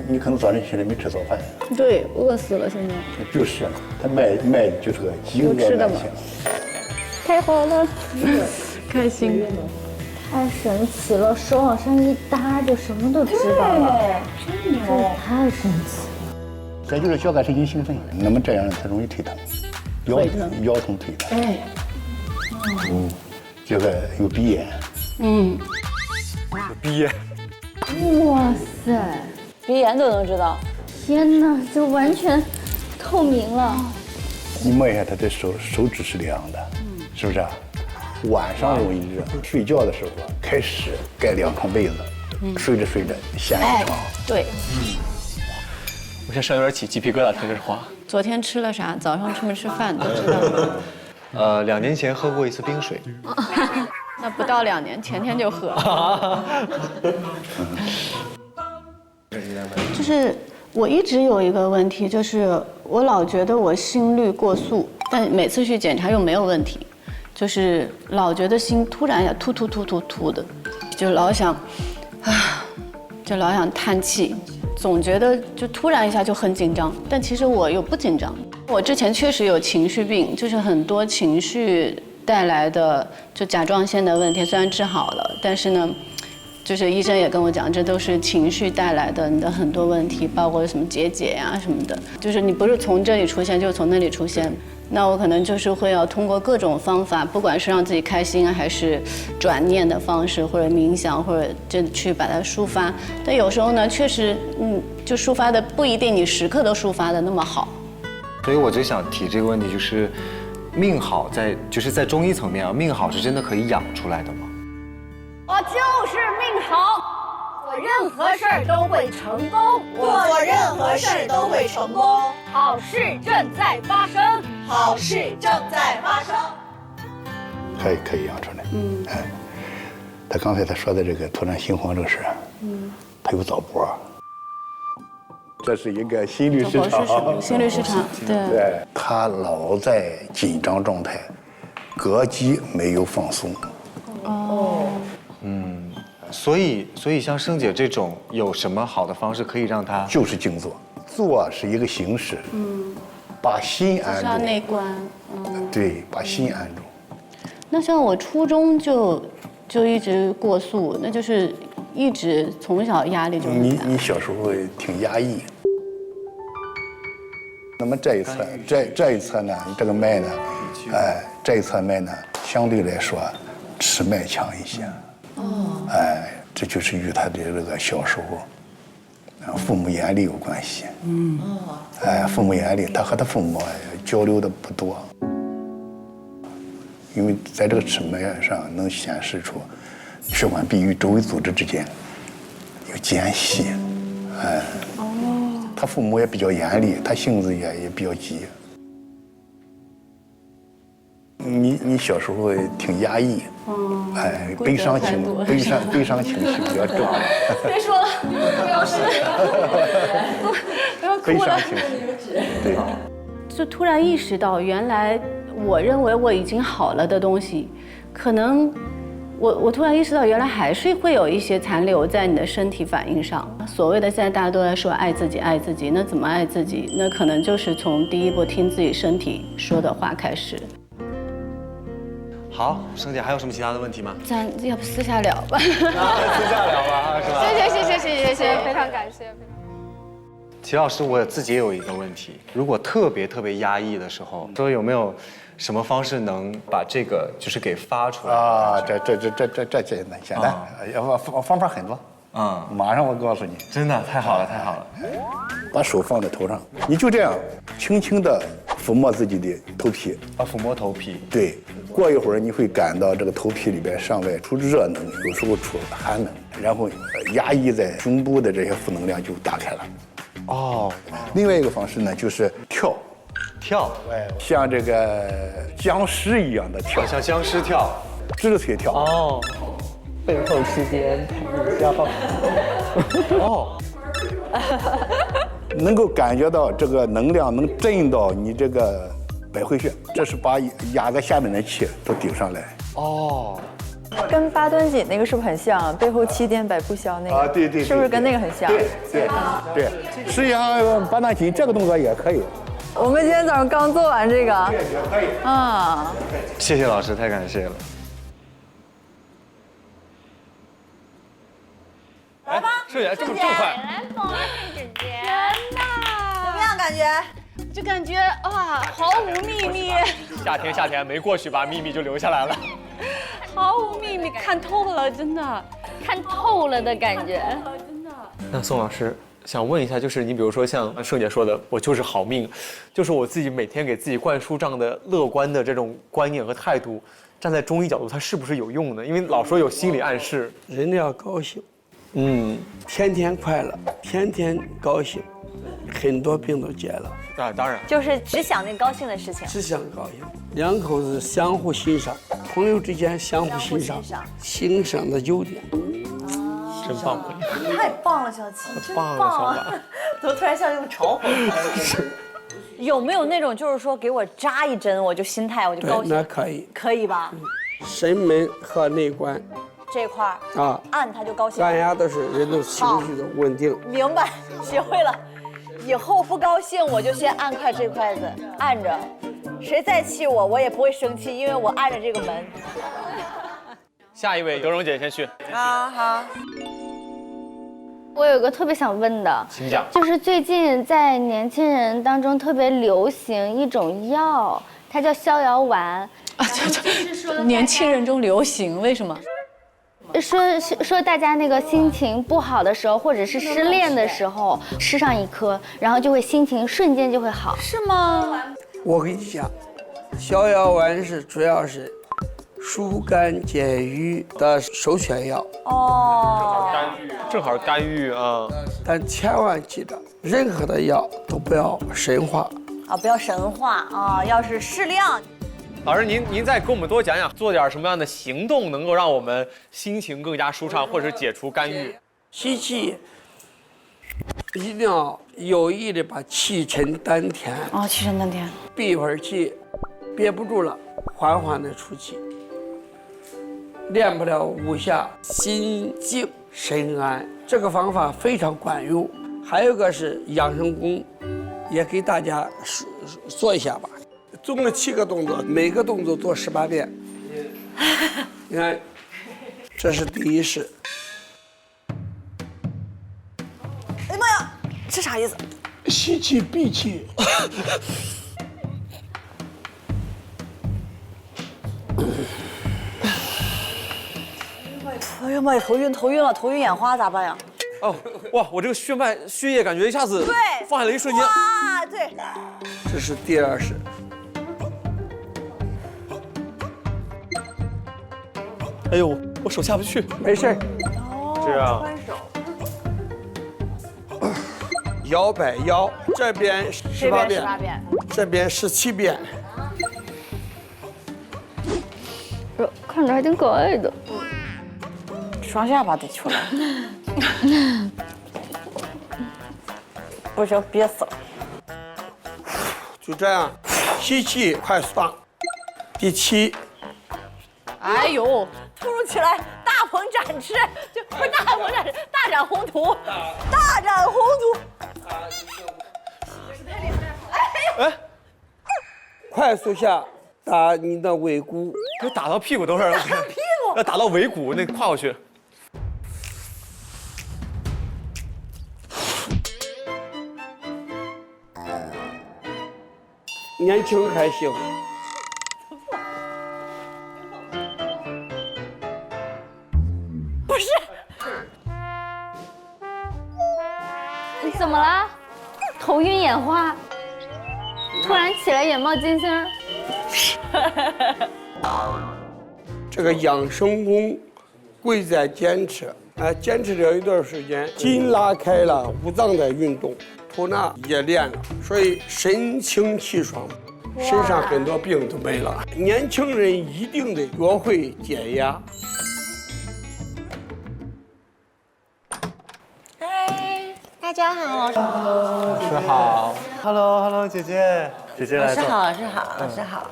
你可能早晨起来没吃早饭。对，饿死了现在。就是，他脉就是个饥饿慢性。太好了，开心。太神奇了，手往上一搭就什么都知道了，这太神奇了。再就是交感神经兴奋，那么这样它容易腿疼，腰疼腿疼。这个有鼻炎。有鼻炎。哇塞，鼻炎都能知道。天哪，就完全透明了。你摸一下他的手指是凉的，是不是啊？晚上容易热，睡觉的时候开始盖2床被子，睡着掀一床。对。我现在身有点起鸡皮疙瘩，听这话。昨天吃了啥？早上吃没吃饭都知道。 2年前喝过一次冰水。那不到2年，前天就喝。就是我一直有一个问题，就是我老觉得我心率过速，但每次去检查又没有问题，就是老觉得心突然一下突的，就老想就老想叹气。 总觉得就突然一下就很紧张，但其实我又不紧张。我之前确实有情绪病，就是很多情绪带来的就甲状腺的问题，虽然治好了，但是呢，就是医生也跟我讲，这都是情绪带来的你的很多问题，包括什么结节呀什么的，就是你不是从这里出现，就是从那里出现。 那我可能就是会要通过各种方法，不管是让自己开心啊，还是转念的方式，或者冥想，或者就去把它抒发。但有时候呢，确实，就抒发的不一定你时刻都抒发的那么好。所以我就想提这个问题，就是命好就是在中医层面啊，命好是真的可以养出来的吗？我就是命好，我任何事儿都会成功，我做任何事都会成功。好事正在发生，好事正在发生。可以养出来。他刚才说的这个突然心慌这个事，他有早搏，这是一个心律失常。心律失常，对，他老在紧张状态，膈肌没有放松。所以像盛姐这种有什么好的方式可以让她？就是静坐，坐是一个形式，把心安住。要内观，对，把心安住。那像我初中就一直过速，那就是一直从小压力就很大。你小时候挺压抑。那么这一侧呢，这个脉呢，这一侧脉呢，相对来说持脉强一些。这就是与他的这个小时候，父母严厉有关系。父母严厉，他和他父母交流的不多，因为在这个持脉上能显示出血管壁与周围组织之间有间隙。他父母也比较严厉，他性子也比较急。你小时候挺压抑，悲伤情绪比较重。别说了，不要说了，不要哭了。悲伤情绪，对。就突然意识到，原来我认为我已经好了的东西，可能我突然意识到，原来还是会有一些残留在你的身体反应上。所谓的现在大家都在说爱自己，爱自己，那怎么爱自己？那可能就是从第一步听自己身体说的话开始。好，盛姐还有什么其他的问题吗？咱要不私下聊吧？私下聊吧，是吧？谢，非常感谢。齐老师，我自己也有一个问题，如果特别压抑的时候，说有没有什么方式能把这个就是给发出来啊？这简单，方法很多。马上我告诉你。真的太好了，太好了。把手放在头上，你就这样轻轻地抚摸自己的头皮。抚摸头皮。对。过一会儿你会感到这个头皮里边上外出热能，有时候出寒能，然后压抑在胸部的这些负能量就打开了。另外一个方式呢，就是跳，像这个僵尸一样的跳，像僵尸跳，直腿跳。背后之间下方。能够感觉到这个能量能震到你这个百会穴，这是把压在下面的气都顶上来。跟八段锦那个是不是很像？背后7点百步消那个对，是不是跟那个很像？对。实际上八段锦这个动作也可以。我们今天早上刚做完这个。也可以。谢谢老师，太感谢了。来吧，盛姐这么快，来捧儿姐姐，真的，怎么样感觉？就感觉哇，毫无秘密。夏天没过去吧，秘密就留下来了。毫无秘密，看透了，真的，看透了的感觉，真的。那宋老师想问一下，就是你比如说像盛姐说的，我就是好命，就是我自己每天给自己灌输这样的乐观的这种观念和态度，站在中医角度，它是不是有用呢？因为老说有心理暗示，人要高兴。天天快乐，天天高兴，很多病都解了。当然，就是只想那高兴的事情，只想高兴。两口子相互欣赏，朋友之间相互欣赏，欣赏的优点。真棒！太棒了，小七，真棒啊！怎么突然像用嘲讽？有没有那种就是说给我扎一针我就心态我就高兴？那可以，可以吧？神门和内关。这块儿按它就高兴，按压的是人的情绪的稳定。明白，学会了。以后不高兴我就先按快这块子，按着，谁再气我，我也不会生气，因为我按着这个门。下一位，德荣姐先去。好。我有个特别想问的，请讲。就是最近在年轻人当中特别流行一种药，它叫逍遥丸。年轻人中流行，为什么？说大家那个心情不好的时候，或者是失恋的时候，吃上一颗，然后就会心情瞬间就会好，是吗？我跟你讲，逍遥丸是主要是疏肝解郁的首选药。哦，正好干预啊。但千万记得，任何的药都不要神化啊，不要神化啊，要是适量。老师，您再给我们多讲讲，做点什么样的行动能够让我们心情更加舒畅，或者解除肝郁？吸气，一定要有意的把气沉丹田。哦，气沉丹田。闭一会儿气，憋不住了，缓缓的出气。练不了5下，心静神安，这个方法非常管用。还有个是养生功，也给大家做一下吧。总共7个动作，每个动作做18遍。你看，这是第一式。哎呀妈呀，这啥意思？吸气闭气。哎呀妈呀，头晕了，头晕眼花咋办呀？哦，哇，我这个血液感觉一下子放下来一瞬间。哇，对。这是第2式。哎呦，我手下不去。没事。这样。摇摆腰，这边18遍，这边17遍。看着还挺可爱的。双下巴得出来。不行，憋死了。就这样，吸气，快速放。第7。哎呦，突如其来，大鹏展翅，就不是大鹏展翅，大展宏图，大展宏图。哎，快速下打你的尾骨，给打到屁股都是。打到屁股。要打到尾骨，那跨过去。年轻还行。不是。你怎么了？头晕眼花，突然起来眼冒金星。这个养生功，贵在坚持。坚持了一段时间，筋拉开了，五脏在运动，吐纳也练了，所以神清气爽，身上很多病都没了。年轻人一定得学会减压。嗨，大家好，老师好。Hello， 姐姐来坐。老师好。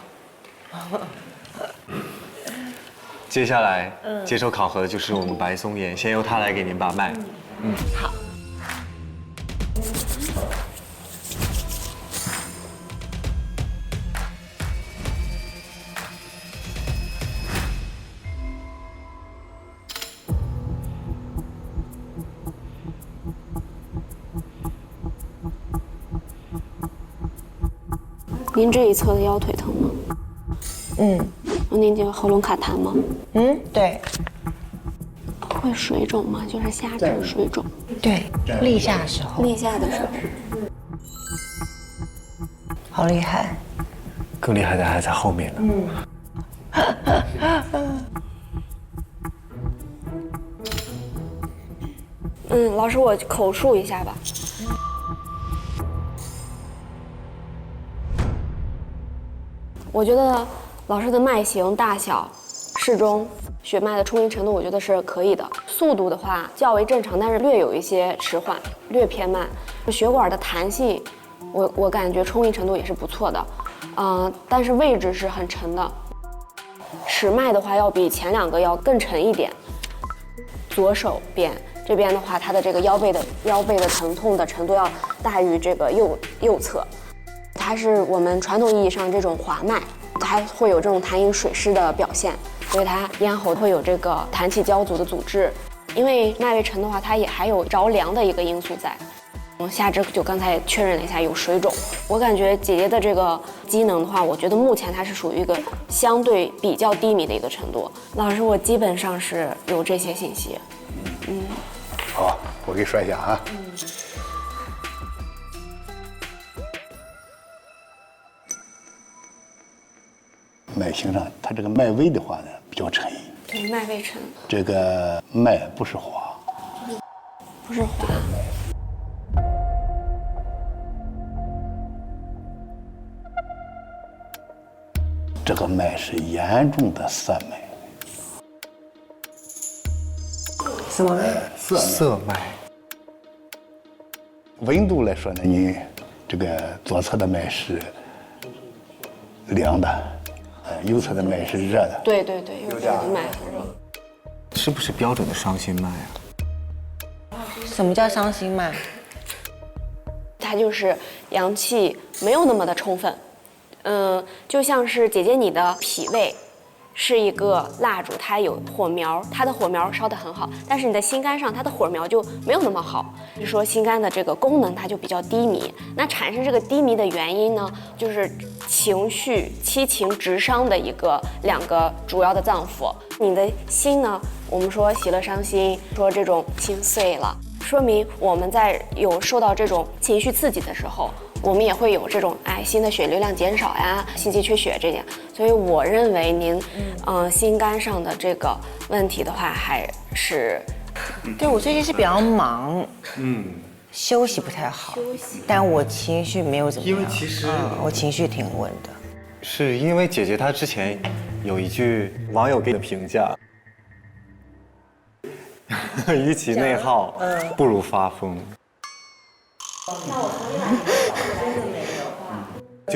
接下来接受考核的就是我们白松岩，先由他来给您把脉。好。您这一侧的腰腿疼吗？您这个喉咙卡痰吗？对。会水肿吗？就是下肢水肿。对，立夏的时候。立夏的时候。好厉害。更厉害的还在后面呢。老师，我口述一下吧。我觉得老师的脉型大小适中，血脉的充盈程度我觉得是可以的。速度的话较为正常，但是略有一些迟缓，略偏慢。血管的弹性，我感觉充盈程度也是不错的，但是位置是很沉的。尺脉的话要比前2个要更沉一点。左手边这边的话，它的这个腰背的疼痛的程度要大于这个右侧。它是我们传统意义上这种滑脉，它会有这种痰饮水湿的表现，所以它咽喉会有这个痰气交阻的阻滞。因为脉位沉的话，它也还有着凉的一个因素在。下肢就刚才确认了一下有水肿，我感觉姐姐的这个机能的话，我觉得目前它是属于一个相对比较低迷的一个程度。老师，我基本上是有这些信息。好，我给你说一下啊。脉形上，它这个脉位的话呢比较沉，对，脉位沉，这个脉不是滑，不是滑。这个脉是严重的涩脉。什么脉？涩脉。温度来说呢，你这个左侧的脉是凉的，右侧的脉是热的。对对对，右侧的脉很热。是不是标准的伤心脉啊？什么叫伤心脉？它就是阳气没有那么的充分，就像是姐姐你的脾胃是一个蜡烛，它有火苗，它的火苗烧得很好，但是你的心肝上它的火苗就没有那么好，就说心肝的这个功能它就比较低迷。那产生这个低迷的原因呢，就是情绪、七情直伤的两个主要的脏腑。你的心呢，我们说喜乐伤心，说这种心碎了，说明我们在有受到这种情绪刺激的时候，我们也会有这种心的血流量减少呀，心肌缺血这点。所以我认为您心肝上的这个问题的话，还是对我最近是比较忙，休息不太好，但我情绪没有怎么样，因为其实我情绪挺稳的。是因为姐姐她之前有一句网友给的评价，与其内耗，不如发疯。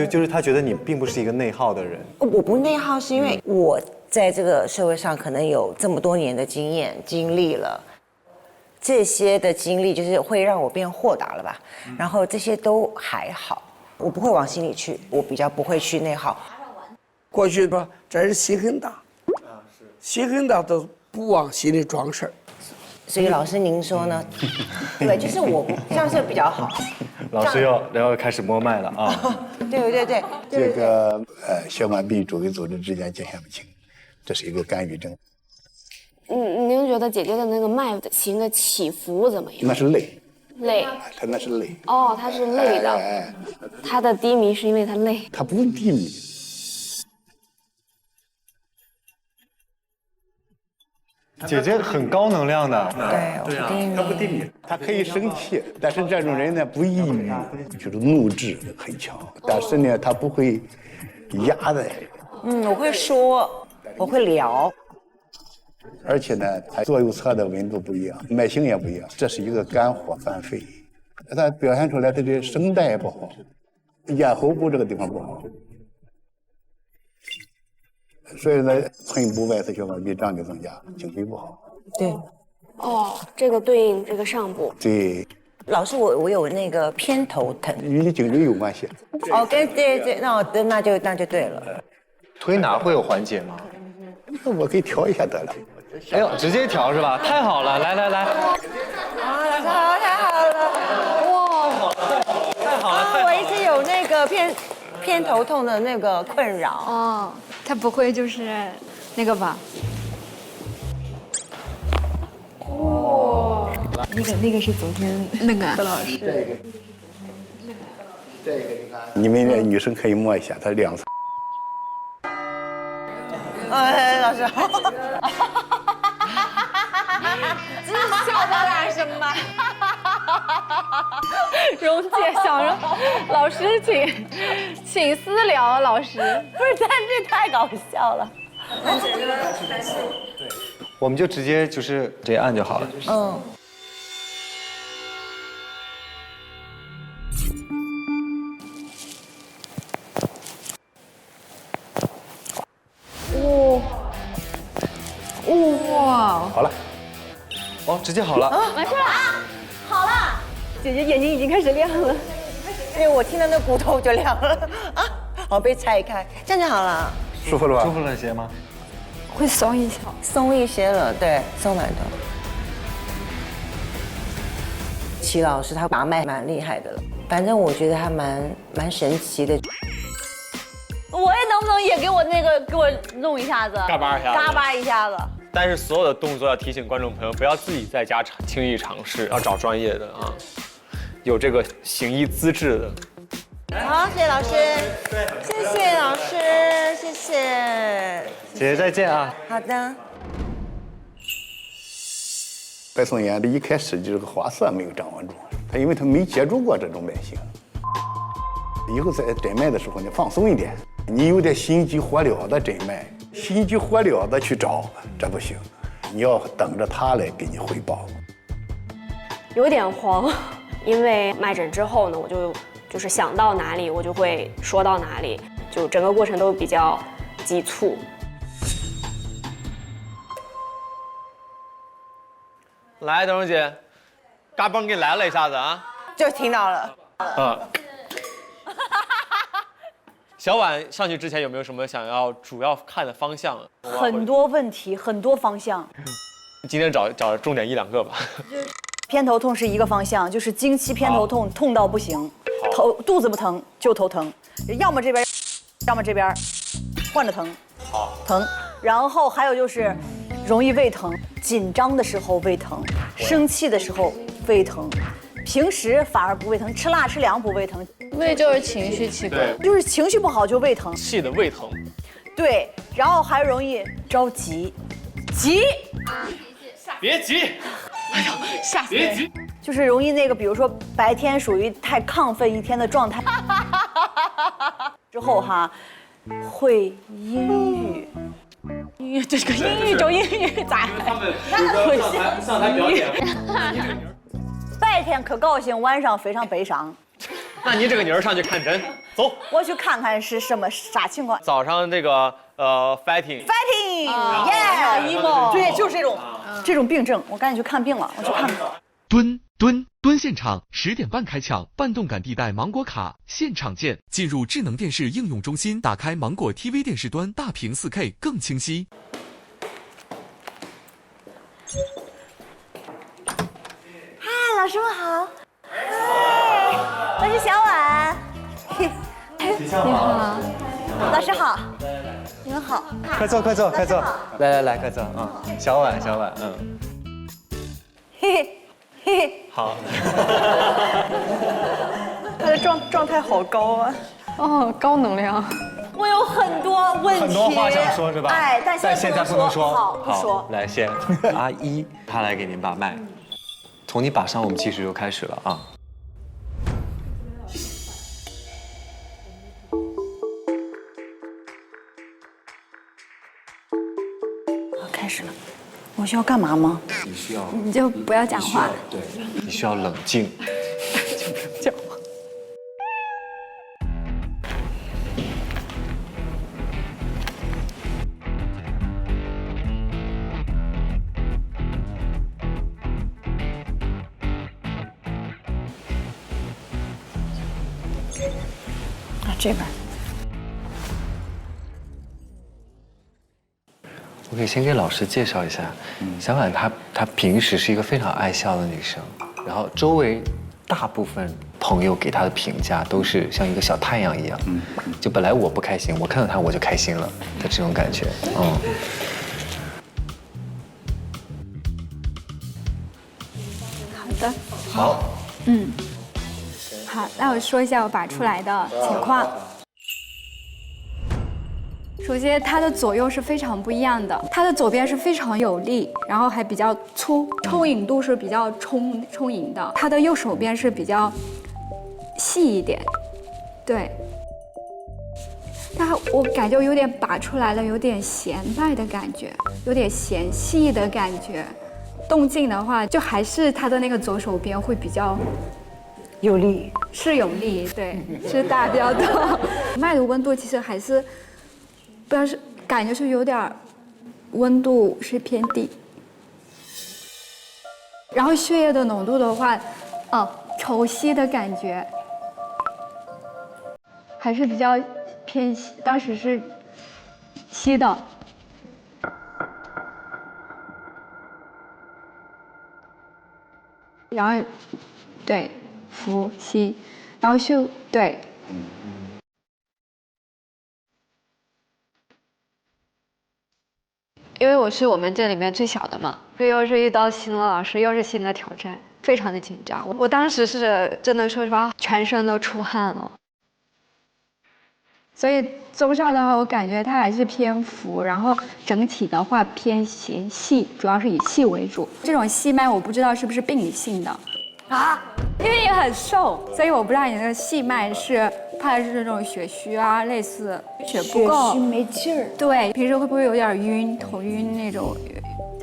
就是他觉得你并不是一个内耗的人。我不内耗是因为我在这个社会上可能有这么多年的经验经历了，这些的经历就是会让我变豁达了吧，然后这些都还好，我不会往心里去，我比较不会去内耗。过去吧，这人心很大，心很大都不往心里装事儿。所以老师您说呢？对，就是我这样是比较好。老师要开始摸脉了啊！对。这个血管壁周围组织之间界限不清，这是一个干预症。您觉得姐姐的那个脉型的起伏怎么样？那是累。累。他那是累。哦，他是累的。他的低迷是因为他累。他不是低迷。姐姐很高能量的，对啊，他不低迷，他可以生气，但是这种人呢不抑郁，就是怒质很强，但是呢他不会压在。我会说，我会聊，而且呢，他左右侧的温度不一样，脉型也不一样，这是一个肝火犯肺，他表现出来他的声带也不好，咽喉部这个地方不好。所以呢，寸部外侧血管壁张力增加，情绪不好。对。哦，这个对应这个上部。对。老师，我有那个偏头疼，与你颈椎有关系。哦，对，那就对了。推拿会有缓解吗？我可以调一下得了。哎呦，直接调是吧？太好了，来。啊，老师好，太好了！哇，太好了！我一直有那个偏头痛的那个困扰。哦，他不会就是那个吧？哇，那个是昨天那个何老师。这个你看，你们这女生可以摸一下，它两侧。老师好。这是笑到哪什么？蓉姐想说，老师请私聊，老师不是，但这太搞笑了。我们就直接按就好了。哇！好了。哦，直接好了。完事了啊！好了，姐姐眼睛已经开始亮了。因为我听到那骨头就亮了啊！好，被拆开，这样就好了。舒服了吧？舒服了些吗？会松一些，松一些了，对，松蛮多。齐老师他把脉蛮厉害的了，反正我觉得他蛮神奇的。我也能不能也给我弄一下子？嘎巴一下子。嘎巴一下子。但是所有的动作要提醒观众朋友，不要自己在家轻易尝试，要找专业的啊，有这个行医资质的。好，谢谢老师，谢谢老师，谢谢。姐姐再见啊！好的。白松岩的一开始就这个花色没有掌握住，他因为他没接触过这种脉型。以后在诊脉的时候，你放松一点，你有点心急火燎的诊脉，心急火燎的去找，这不行，你要等着他来给你汇报。有点慌，因为脉诊之后呢，我就是想到哪里我就会说到哪里，就整个过程都比较急促。来，邓荣姐，嘎嘣给你来了一下子啊！就听到了。小婉上去之前有没有什么想要主要看的方向？很多问题，很多方向。今天找重点1-2个吧。偏头痛是一个方向，就是经期偏头痛，痛到不行，肚子不疼就头疼，要么这边，要么这边，换着疼，疼。然后还有就是容易胃疼，紧张的时候胃疼，生气的时候胃疼，平时反而不胃疼，吃辣吃凉不胃疼。胃就是情绪器官，就是情绪不好就胃疼，气的胃疼。对，然后还容易着急，急，别急，哎呦，吓死人！别急，就是容易那个，比如说白天属于太亢奋一天的状态，之后哈会阴郁，这个阴郁就阴郁咋？会上台表演。白天可高兴，晚上非常悲伤。那你这个妮儿上去看诊，走。我去看看是啥情况。早上这个fighting， 耶 emo， 对，就是这种病症，我赶紧去看病了，我去看看。蹲现场10点半开抢半动感地带芒果卡，现场见！进入智能电视应用中心，打开芒果 TV 电视端，大屏4K 更清晰。嗨，老师们好。嗨，我是小婉。你好，老师好。你们好。快坐，快坐，快坐！来，快坐啊！小婉，嘿嘿嘿嘿。好。他的状态好高啊。哦，高能量。我有很多问题，很多话想说是吧？哎，但现在不能说。好，不说。来，先阿一，他来给您把脉。从你把上，我们计时就开始了啊。开始了，我需要干嘛吗？你需要，你就不要讲话。对，你需要冷静。讲话。这边。我可以先给老师介绍一下，小婉她平时是一个非常爱笑的女生，然后周围大部分朋友给她的评价都是像一个小太阳一样，就本来我不开心，我看到她我就开心了的这种感觉，好的。好。好，那我说一下我把出来的情况。首先，它的左右是非常不一样的。它的左边是非常有力，然后还比较粗，充盈度是比较充盈的。它的右手边是比较细一点，对。但我感觉有点拔出来了，有点弦脉的感觉，有点弦细的感觉。动静的话，就还是它的那个左手边会比较有力，是有力，对，是大标的。脉的温度其实还是。不知道是感觉是有点温度是偏低，然后血液的浓度的话，稠稀的感觉，还是比较偏稀，当时是稀的。然后，对，浮稀，然后对。因为我是我们这里面最小的嘛，又是遇到新的老师，又是新的挑战，非常的紧张。我当时是真的说实话，全身都出汗了。所以综上的话，我感觉它还是偏浮，然后整体的话偏嫌细，主要是以细为主。这种细脉我不知道是不是病理性的啊，因为你很瘦，所以我不知道你那个细脉是怕是这种血虚啊，类似血不够、血虚没劲儿。对，平时会不会有点晕、头晕那种？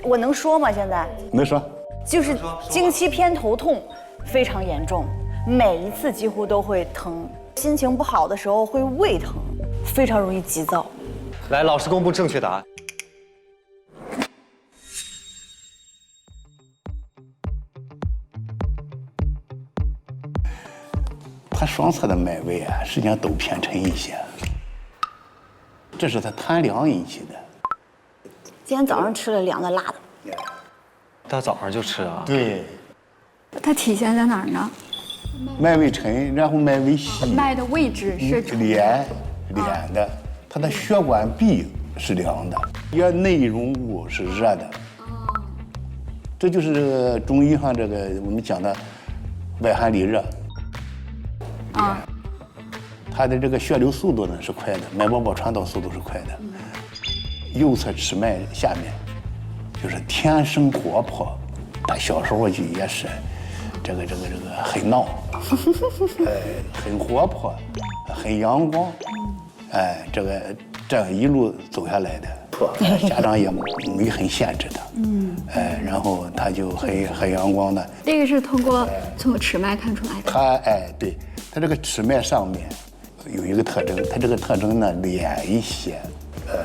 我能说吗？现在能说？就是经期偏头痛非常严重，每一次几乎都会疼，心情不好的时候会胃疼，非常容易急躁。来，老师公布正确答案。他双侧的脉位啊，实际上都偏沉一些，这是他贪凉引起的。今天早上吃了凉的辣的。大早上就吃啊？对。它体现在哪儿呢？脉位沉，然后脉位细。脉的位置是脸的，它的血管壁是凉的，也内容物是热的。这就是中医上这个我们讲的外寒里热。啊。它的这个血流速度呢是快的，脉搏传导速度是快的。右侧尺脉下面就是天生活泼，他小时候就也是这个很闹，很活泼，很阳光，这样一路走下来的，家长也没很限制他，然后他就很阳光的。这个是通过尺脉看出来的。他对，他这个尺脉上面有一个特征，他这个特征呢敛一些。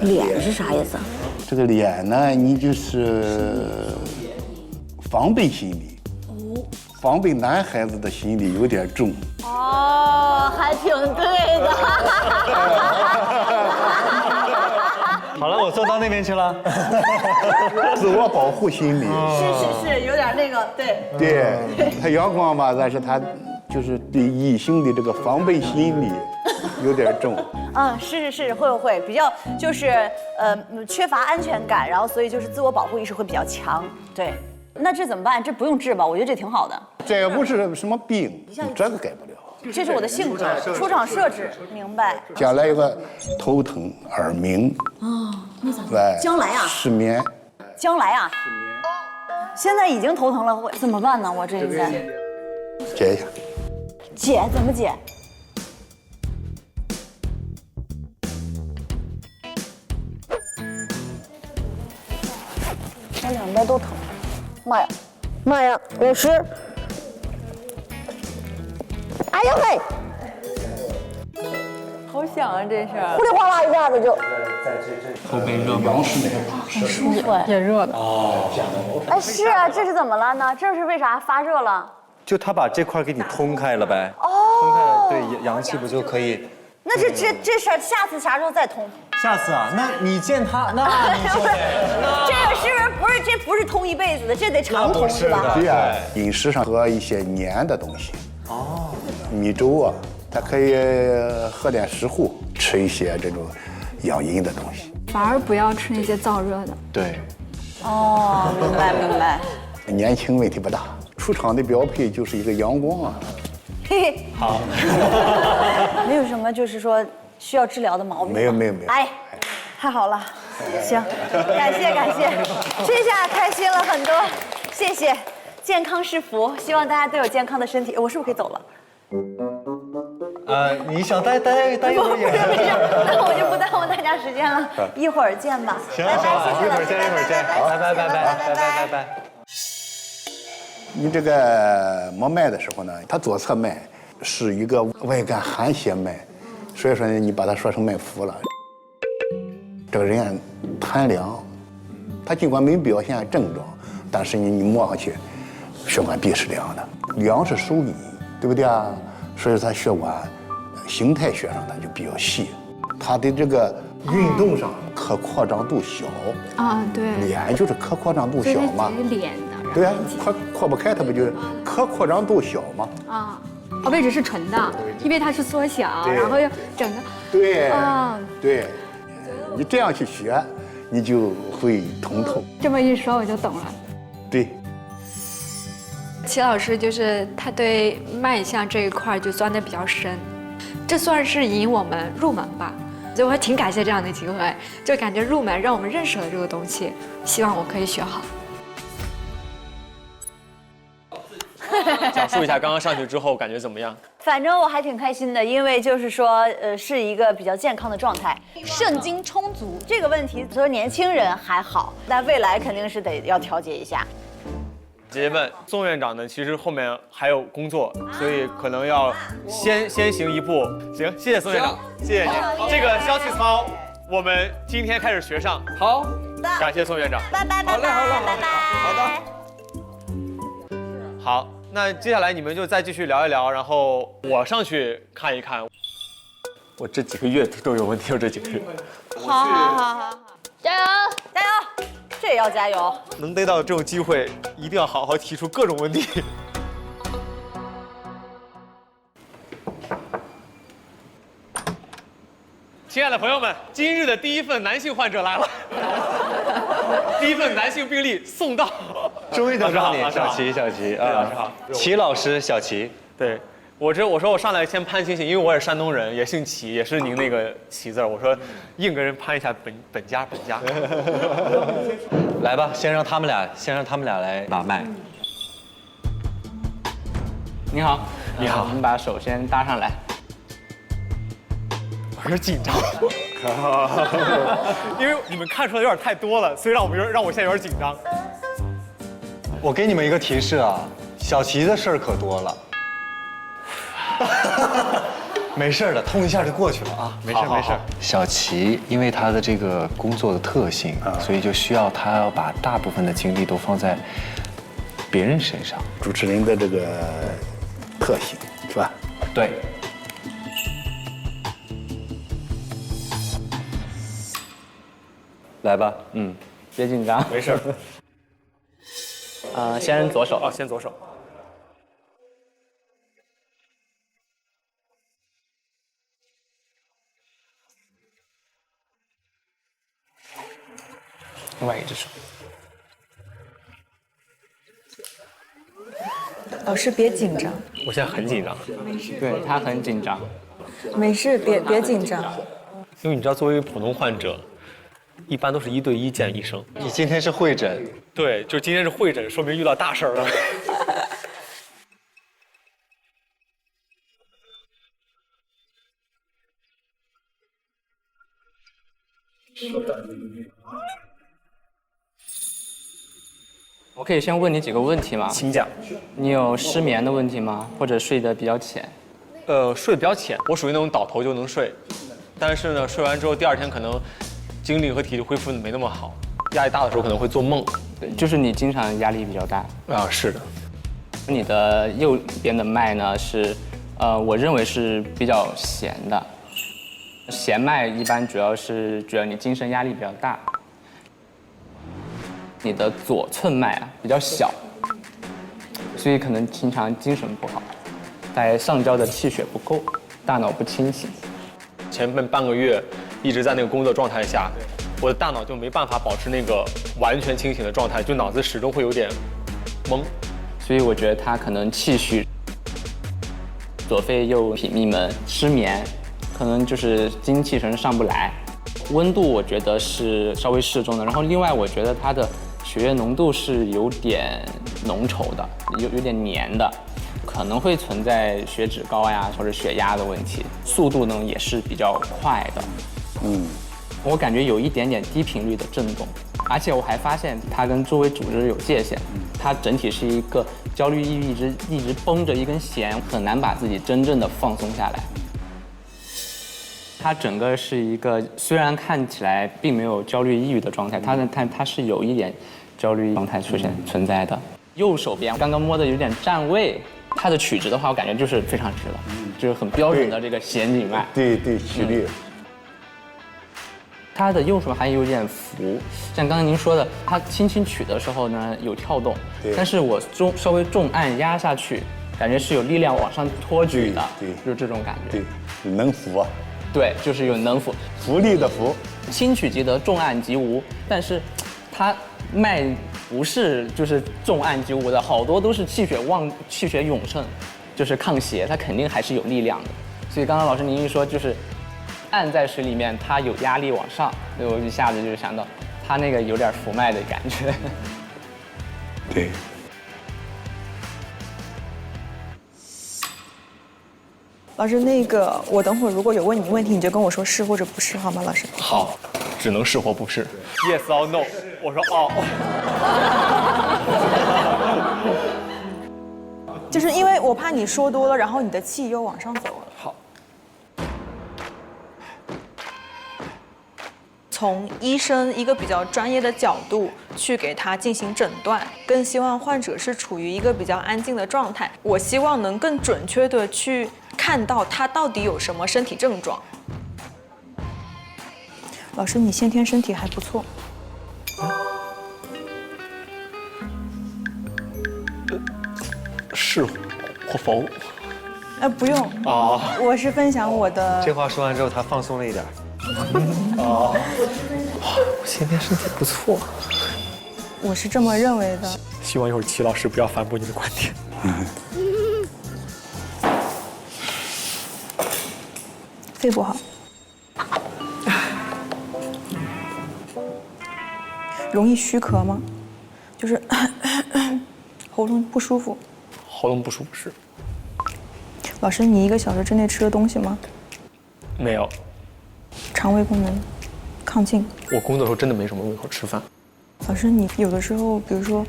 脸是啥意思？这个脸呢，你就是防备心理，防备男孩子的心理有点重。哦，还挺对的。好了，我坐到那边去了。自我保护心理。是，有点那个，对。对，他阳光吧，但是他就是对异性的这个防备心理有点重。是，会，比较就是缺乏安全感，然后所以就是自我保护意识会比较强。对，那这怎么办？这不用治吧？我觉得这挺好的。这也不是什么病，这个改不了。这是我的性格，出厂设置，明白。将来有个头疼、耳鸣。那咋办？将来啊？失眠。将来啊？失眠。现在已经头疼了，怎么办呢？我这现在解一下。解怎么解？我两边都疼，妈呀，老师！哎呦喂！好响啊，这是呼里哗啦一下子就。后背热吗？很舒服，也热的。哎，是啊，这是怎么了呢？这是为啥发热了？就他把这块给你通开了呗。通开了，对，阳气不就可以？那这事儿下次啥时候再通？下次啊，那你见他，那你就得这个是不是？这不是通一辈子的，这得常通是吧？对呀，饮食上喝一些黏的东西。米粥啊，它可以喝点石斛，吃一些这种养阴的东西。反而不要吃那些燥热的。对。明白。年轻问题不大，出厂的标配就是一个阳光啊。嘿嘿。好。没有什么就是说需要治疗的毛病。没有。哎，太好了，行，感谢，这下开心了很多，谢谢。健康是福，希望大家都有健康的身体。我是不是可以走了？你想待一会儿也没事，那我就不耽误大家时间了，一会儿见吧。行，拜拜，谢谢老师，一会儿见，好，拜拜。你这个摸脉的时候呢，它左侧脉是一个外干寒邪脉，所以说呢，你把它说成脉浮了。这个人贪凉，他尽管没表现症状，但是你摸上去，血管壁是凉的，凉是收引，对不对啊？所以他血管形态学上它就比较细，它的这个运动上可扩张度小啊，对，脸就是可扩张度小嘛，脸的，对啊，扩不开，它不就可扩张度小吗？啊，位置是纯的，因为它是缩小，然后又整个对，你这样去学，你就会通透。这么一说我就懂了。对。齐老师就是他对脉象这一块就钻得比较深，这算是引我们入门吧。所以我还挺感谢这样的机会，就感觉入门让我们认识了这个东西，希望我可以学好。讲述一下刚刚上去之后感觉怎么样？反正我还挺开心的，因为就是说，是一个比较健康的状态，肾精充足。这个问题，说年轻人还好，但未来肯定是要调节一下。姐姐们，宋院长呢，其实后面还有工作，所以可能要先行一步。行，谢谢宋院长，谢谢您。这个消气操，我们今天开始学上。好，感谢宋院长。拜拜拜拜拜拜。好的。好，那接下来你们就再继续聊一聊，然后我上去看一看。我这几个月都有问题，这几个月。好，加油加油！这也要加油。能逮到这种机会，一定要好好提出各种问题。亲爱的朋友们，今日的第一份男性患者来了，第一份男性病例送到。终于等到你，小齐啊，老师好，齐老师，小齐。对，我说我上来先攀亲戚，因为我也是山东人，也姓齐，也是您那个齐字。我说硬跟人攀一下本家。来吧，先让他们俩来把脉。你好，你好，我们把手先搭上来。我有点紧张，因为你们看出来有点太多了，所以让我现在有点紧张。我给你们一个提示啊，小齐的事儿可多了。没事的，通一下就过去了啊，没事。小齐因为他的这个工作的特性，所以就需要他要把大部分的精力都放在别人身上。主持人的这个特性是吧？对。来吧，别紧张，没事。先左手。哦，先左手。另外一只手。老师别紧张。我现在很紧张。对，他很紧张。没事，别紧张。因为你知道，作为普通患者，一般都是1对1见医生。你今天是会诊。对，就今天是会诊，说明遇到大事儿了。我可以先问你几个问题吗？请讲。你有失眠的问题吗？或者睡得比较浅？睡得比较浅，我属于那种倒头就能睡，但是呢，睡完之后第二天可能精力和体力恢复的没那么好，压力大的时候可能会做梦。对，就是你经常压力比较大。啊，是的。你的右边的脉呢是，我认为是比较弦的。弦脉一般主要你精神压力比较大。你的左寸脉啊比较小，所以可能经常精神不好，在上焦的气血不够，大脑不清醒。前半个月一直在那个工作状态下，我的大脑就没办法保持那个完全清醒的状态，就脑子始终会有点懵。所以我觉得他可能气虚，左肺右脾密门失眠，可能就是精气神上不来。温度我觉得是稍微适中的，然后另外我觉得他的血液浓度是有点浓稠的，有点黏的，可能会存在血脂高呀或者血压的问题，速度呢也是比较快的。我感觉有一点点低频率的震动，而且我还发现它跟周围组织有界限，它整体是一个焦虑抑郁一直绷着一根弦，很难把自己真正的放松下来。它整个是一个虽然看起来并没有焦虑抑郁的状态，它是有一点焦虑状态存在的。右手边刚刚摸的有点占位，它的曲直的话，我感觉就是非常直了，就是很标准的这个弦紧脉。对，曲率。它的右手还有点浮，像刚刚您说的，它轻轻取的时候呢有跳动，但是我稍微重按压下去，感觉是有力量往上托举的，就是这种感觉。对，能浮啊。对，就是有能浮，浮力的浮。轻取即得，重按即无。但是它脉不是就是重按即无的，好多都是气血旺、气血涌盛，就是抗邪，它肯定还是有力量的。所以刚刚老师您一说就是按在水里面，它有压力往上，所以我一下子就想到它那个有点浮脉的感觉。对。老师，那个我等会儿如果有问你问题，你就跟我说是或者不是，好吗？老师。好，只能是或不是。Yes or no？ 我说哦。就是因为我怕你说多了，然后你的气又往上走了。好。从医生一个比较专业的角度去给他进行诊断，更希望患者是处于一个比较安静的状态。我希望能更准确的去看到他到底有什么身体症状。老师，你先天身体还不错。是或否？不用哦，我是分享我的。这话说完之后，他放松了一点。哦，我先天身体不错。我是这么认为的。希望一会儿齐老师不要反驳你的观点。肺不好。容易虚咳吗？就是喉咙不舒服。喉咙不舒服是。老师，你1个小时之内吃了东西吗？没有。肠胃功能亢进。我工作的时候真的没什么胃口吃饭。老师，你有的时候，比如说，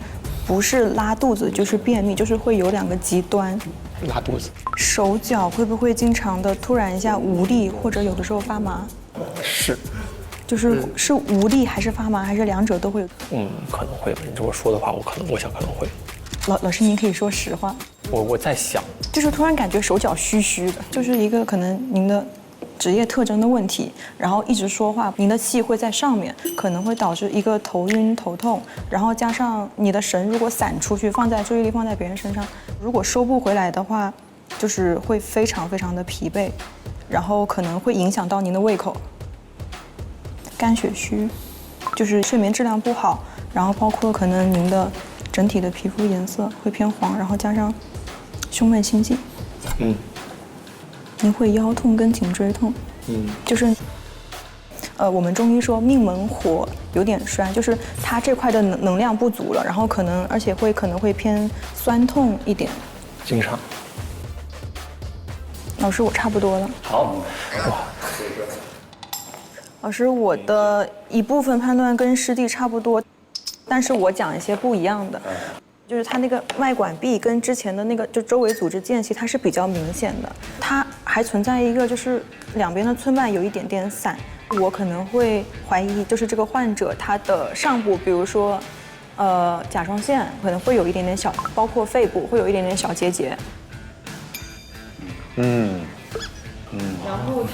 不是拉肚子就是便秘，就是会有2个极端。拉肚子。手脚会不会经常的突然一下无力，或者有的时候发麻？是。是无力还是发麻，还是2者都会有？可能会吧。你这么说的话，我想可能会。老师，您可以说实话。我在想，就是突然感觉手脚虚虚的，就是一个可能您的职业特征的问题，然后一直说话，您的气会在上面，可能会导致一个头晕头痛，然后加上你的神如果散出去，注意力放在别人身上，如果收不回来的话，就是会非常非常的疲惫，然后可能会影响到您的胃口。肝血虚，就是睡眠质量不好，然后包括可能您的整体的皮肤颜色会偏黄，然后加上胸闷心悸。您会腰痛跟颈椎痛。就是我们中医说命门火有点衰，就是它这块的能量不足了，然后而且可能会偏酸痛一点。经常。老师，我差不多了。好。哇。老师，我的一部分判断跟师弟差不多，但是我讲一些不一样的，就是它那个脉管壁跟之前的那个就周围组织间隙它是比较明显的，它还存在一个就是两边的寸脉有一点点散，我可能会怀疑就是这个患者他的上部，比如说甲状腺可能会有一点点小，包括肺部会有一点点小结节。然后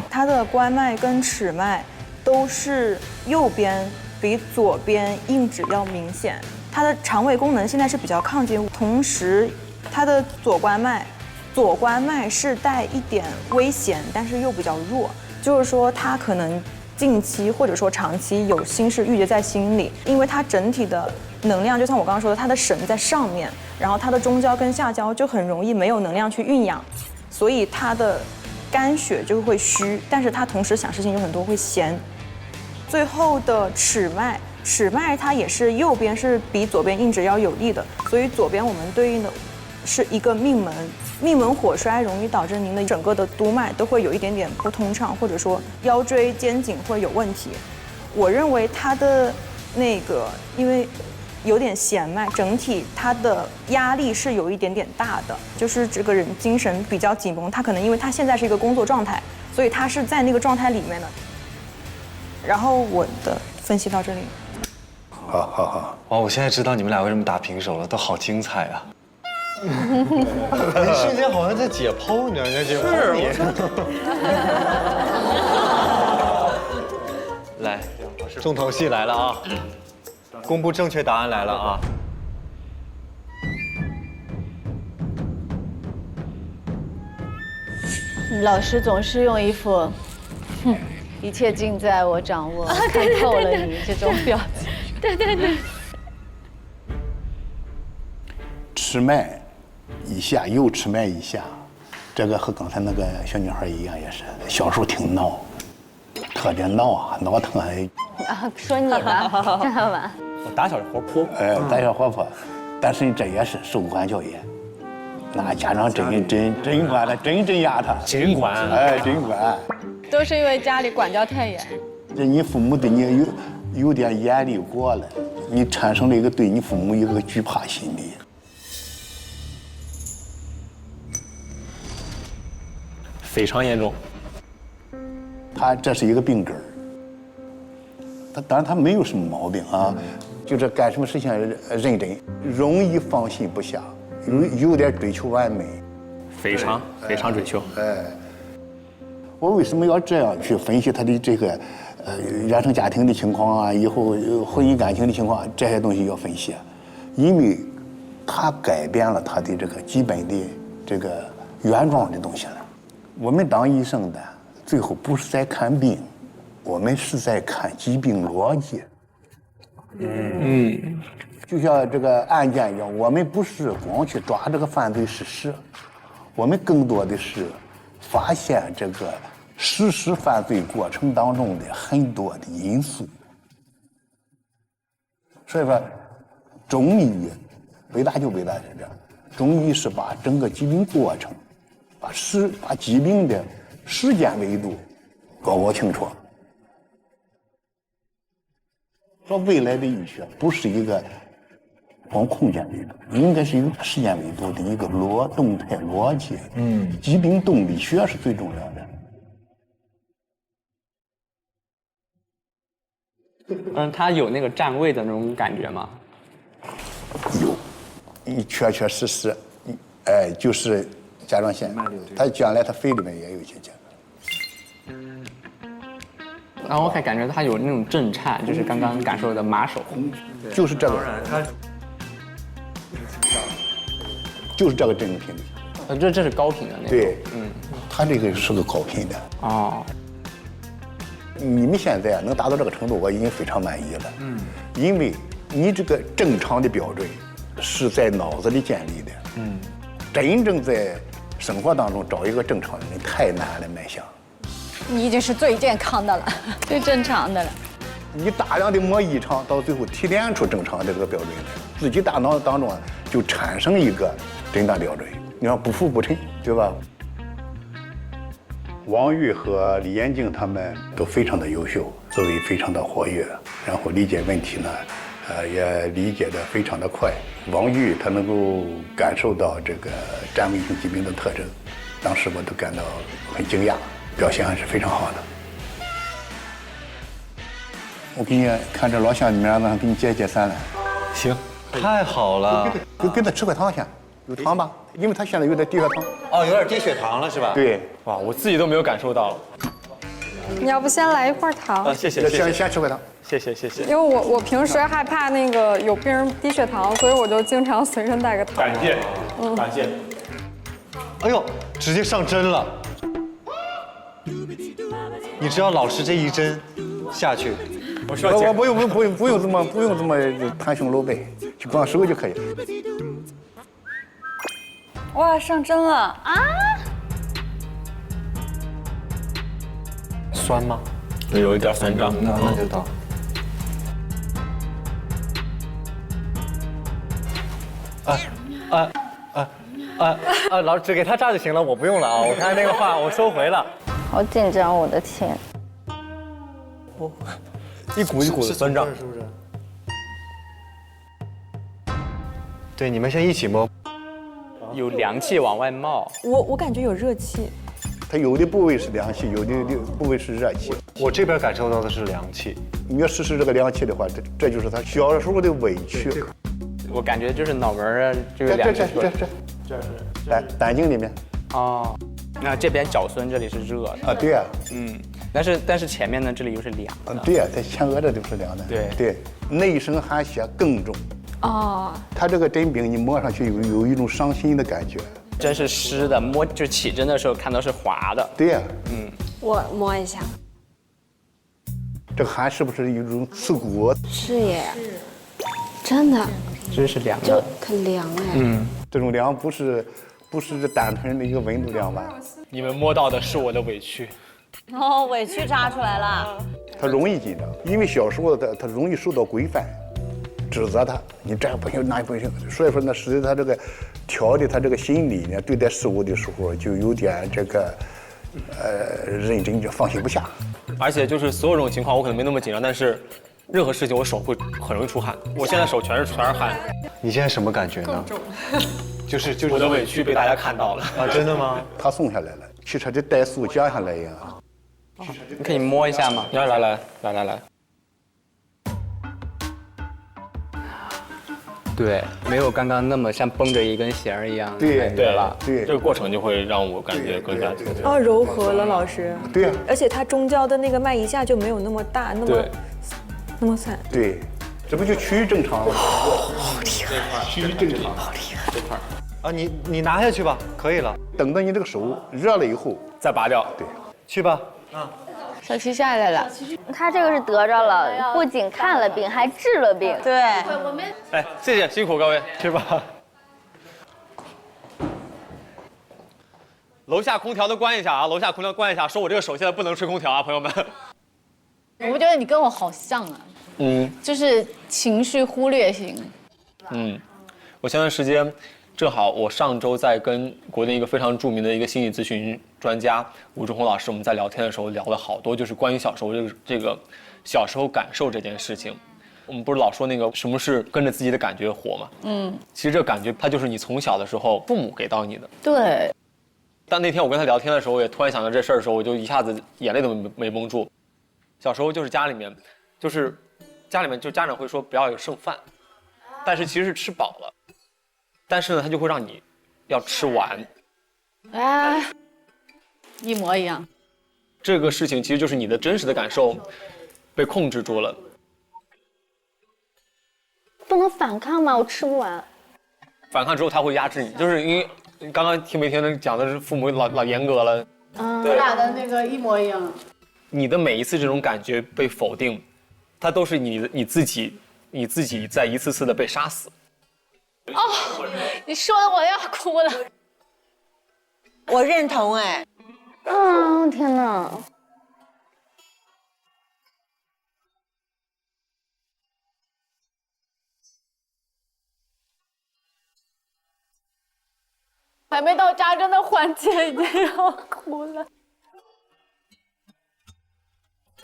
它的关脉跟尺脉都是右边比左边硬指要明显，它的肠胃功能现在是比较亢进，同时它的左关脉是带一点微弦，但是又比较弱，就是说它可能近期或者说长期有心事郁结在心里，因为它整体的能量就像我刚刚说的，它的神在上面，然后它的中焦跟下焦就很容易没有能量去运养，所以它的肝血就会虚，但是它同时想事情有很多会闲。最后的尺脉它也是右边是比左边硬指要有力的，所以左边我们对应的是一个命门火衰，容易导致您的整个的督脉都会有一点点不通畅，或者说腰椎肩颈会有问题。我认为它的那个因为有点弦脉，整体它的压力是有一点点大的，就是这个人精神比较紧绷，他可能因为他现在是一个工作状态，所以他是在那个状态里面的。然后我的分析到这里。好。哇，我现在知道你们俩为什么打平手了，都好精彩啊！一瞬间好像在解剖，你知道在解剖你。来，重头戏来了啊！公布正确答案来了啊！老师总是用一副一切尽在我掌握，看透了你这种表情。对。尺脉以下，右尺脉以下，这个和刚才那个小女孩一样，也是小时候挺闹，特别闹啊，闹腾还。啊，说你吧，知道吧？我打小活泼，打小活泼，但是这也是受管教育，那家长真管他，真压他，真管，真管。都是因为家里管教太严。这你父母对你有点严厉过了，你产生了一个对你父母一个惧怕心理。非常严重。他这是一个病根儿。当然他没有什么毛病啊，就是干什么事情认真，容易放心不下，有点追求完美，非常追求。我为什么要这样去分析他的这个原生家庭的情况啊，以后婚姻感情的情况，这些东西要分析，因为他改变了他的这个基本的这个原状的东西了。我们当医生的，最后不是在看病，我们是在看疾病逻辑。就像这个案件一样，我们不是光去抓这个犯罪事实，我们更多的是发现这个实施犯罪过程当中的很多的因素。所以说，中医伟大就伟大在这儿，中医是把整个疾病过程，把疾病的时间维度搞清楚。说未来的医学不是一个光空间维度，应该是一个时间维度的一个动态逻辑。疾病动力学是最重要的。他有那个占位的那种感觉吗？有，确实，就是甲状腺，他将来他肺里面也有一些甲。然后我还感觉他有那种震颤，就是刚刚感受的马手，就是这个，就是这个振动频率。这是高频的那种。对，他这个是个高频的。哦。你们现在能达到这个程度，我已经非常满意了。因为你这个正常的标准是在脑子里建立的。真正在生活当中找一个正常的人太难了，迈向。你已经是最健康的了，最正常的了。你大量的摸异常，到最后提炼出正常的这个标准来，自己大脑当中就产生一个诊断标准。你说不服不成，对吧？王玉和李延静他们都非常的优秀，思维非常的活跃，然后理解问题呢，也理解的非常的快。王玉他能够感受到这个占位性疾病的特征，当时我都感到很惊讶，表现还是非常好的。我给你看这老乡里面，让给你解散了。行，太好了。给他吃块糖先，有糖吧？因为他现在有点低血糖。哦，有点低血糖了是吧？对。哇，我自己都没有感受到。你要不先来一块糖？谢谢。先吃块糖。谢谢。因为我平时害怕那个有病人低血糖，所以我就经常随身带个糖。感谢，感谢。哎呦，直接上针了。你知道老师这一针下去，我不用这么袒胸露背，就光手就可以。哇，上针了啊！酸吗？有一点酸胀，那就到。老师只给他扎就行了，我不用了啊！我刚才那个话我收回了。好紧张，我的天！一股一股的酸胀，是不是？对，你们先一起摸。有凉气往外冒。我感觉有热气。它有的部位是凉气，有的部位是热气。我这边感受到的是凉气。你要试试这个凉气的话，这就是他小时候的委屈。我感觉就是脑门儿就有凉气。这是胆经里面。哦。那这边脚孙这里是热的啊，对呀，但是前面呢这里又是凉的，对呀，在前额这都是凉的，对，内生寒血更重，他这个针柄你摸上去有一种伤心的感觉，针是湿的，摸就起针的时候看到是滑的，对呀，我摸一下，这个寒是不是有一种刺骨？是耶，真的，真是凉的，就很凉哎，这种凉不是不是单纯的一个温度量吧？你们摸到的是我的委屈。哦，委屈扎出来了。他容易紧张，因为小时候他容易受到规范，指责他，你这样不行，那不行。所以说呢，使得他这个调的他这个心理呢，对待事物的时候就有点这个认真，就放心不下。而且就是所有这种情况，我可能没那么紧张，但是任何事情我手会很容易出汗。我现在手全是汗。你现在什么感觉呢？就是我的委屈被大家看到了啊！真的吗？他松下来了，汽车的怠速降下来呀。你可以摸一下吗？来。对，没有刚刚那么像绷着一根弦儿一样。对了，对，这个过程就会让我感觉更加哦，柔和了，老师。对呀。而且它中焦的那个脉一下就没有那么大，那么散。对，这不就趋于正常了？好厉害！趋于正常，好厉害！这块啊，你拿下去吧，可以了。等到你这个手热了以后再拔掉。对，去吧。小七下来了，他这个是得着了，不仅看了病，还治了病。对，哎，谢谢，辛苦各位，去吧。楼下空调都关一下啊！楼下空调关一下，说我这个手现在不能吹空调啊，朋友们。我觉得你跟我好像啊，就是情绪忽略型。我前段时间正好，我上周在跟国内一个非常著名的一个心理咨询专家吴志红老师，我们在聊天的时候聊了好多，就是关于小时候这个小时候感受这件事情。我们不是老说那个什么是跟着自己的感觉活吗？其实这个感觉它就是你从小的时候父母给到你的。对。但那天我跟他聊天的时候，我也突然想到这事儿的时候，我就一下子眼泪都没绷住。小时候就是家里面就家长会说不要有剩饭，但是其实是吃饱了。但是呢，他就会让你要吃完，哎，一模一样。这个事情其实就是你的真实的感受被控制住了。不能反抗吗？我吃不完。反抗之后他会压制你，就是因为刚刚听没听讲的是父母老严格了。我俩的那个一模一样。你的每一次这种感觉被否定，它都是你自己在一次次的被杀死。哦，你说的我要哭了。我认同哎。天哪！还没到扎针的环节，已经要哭了。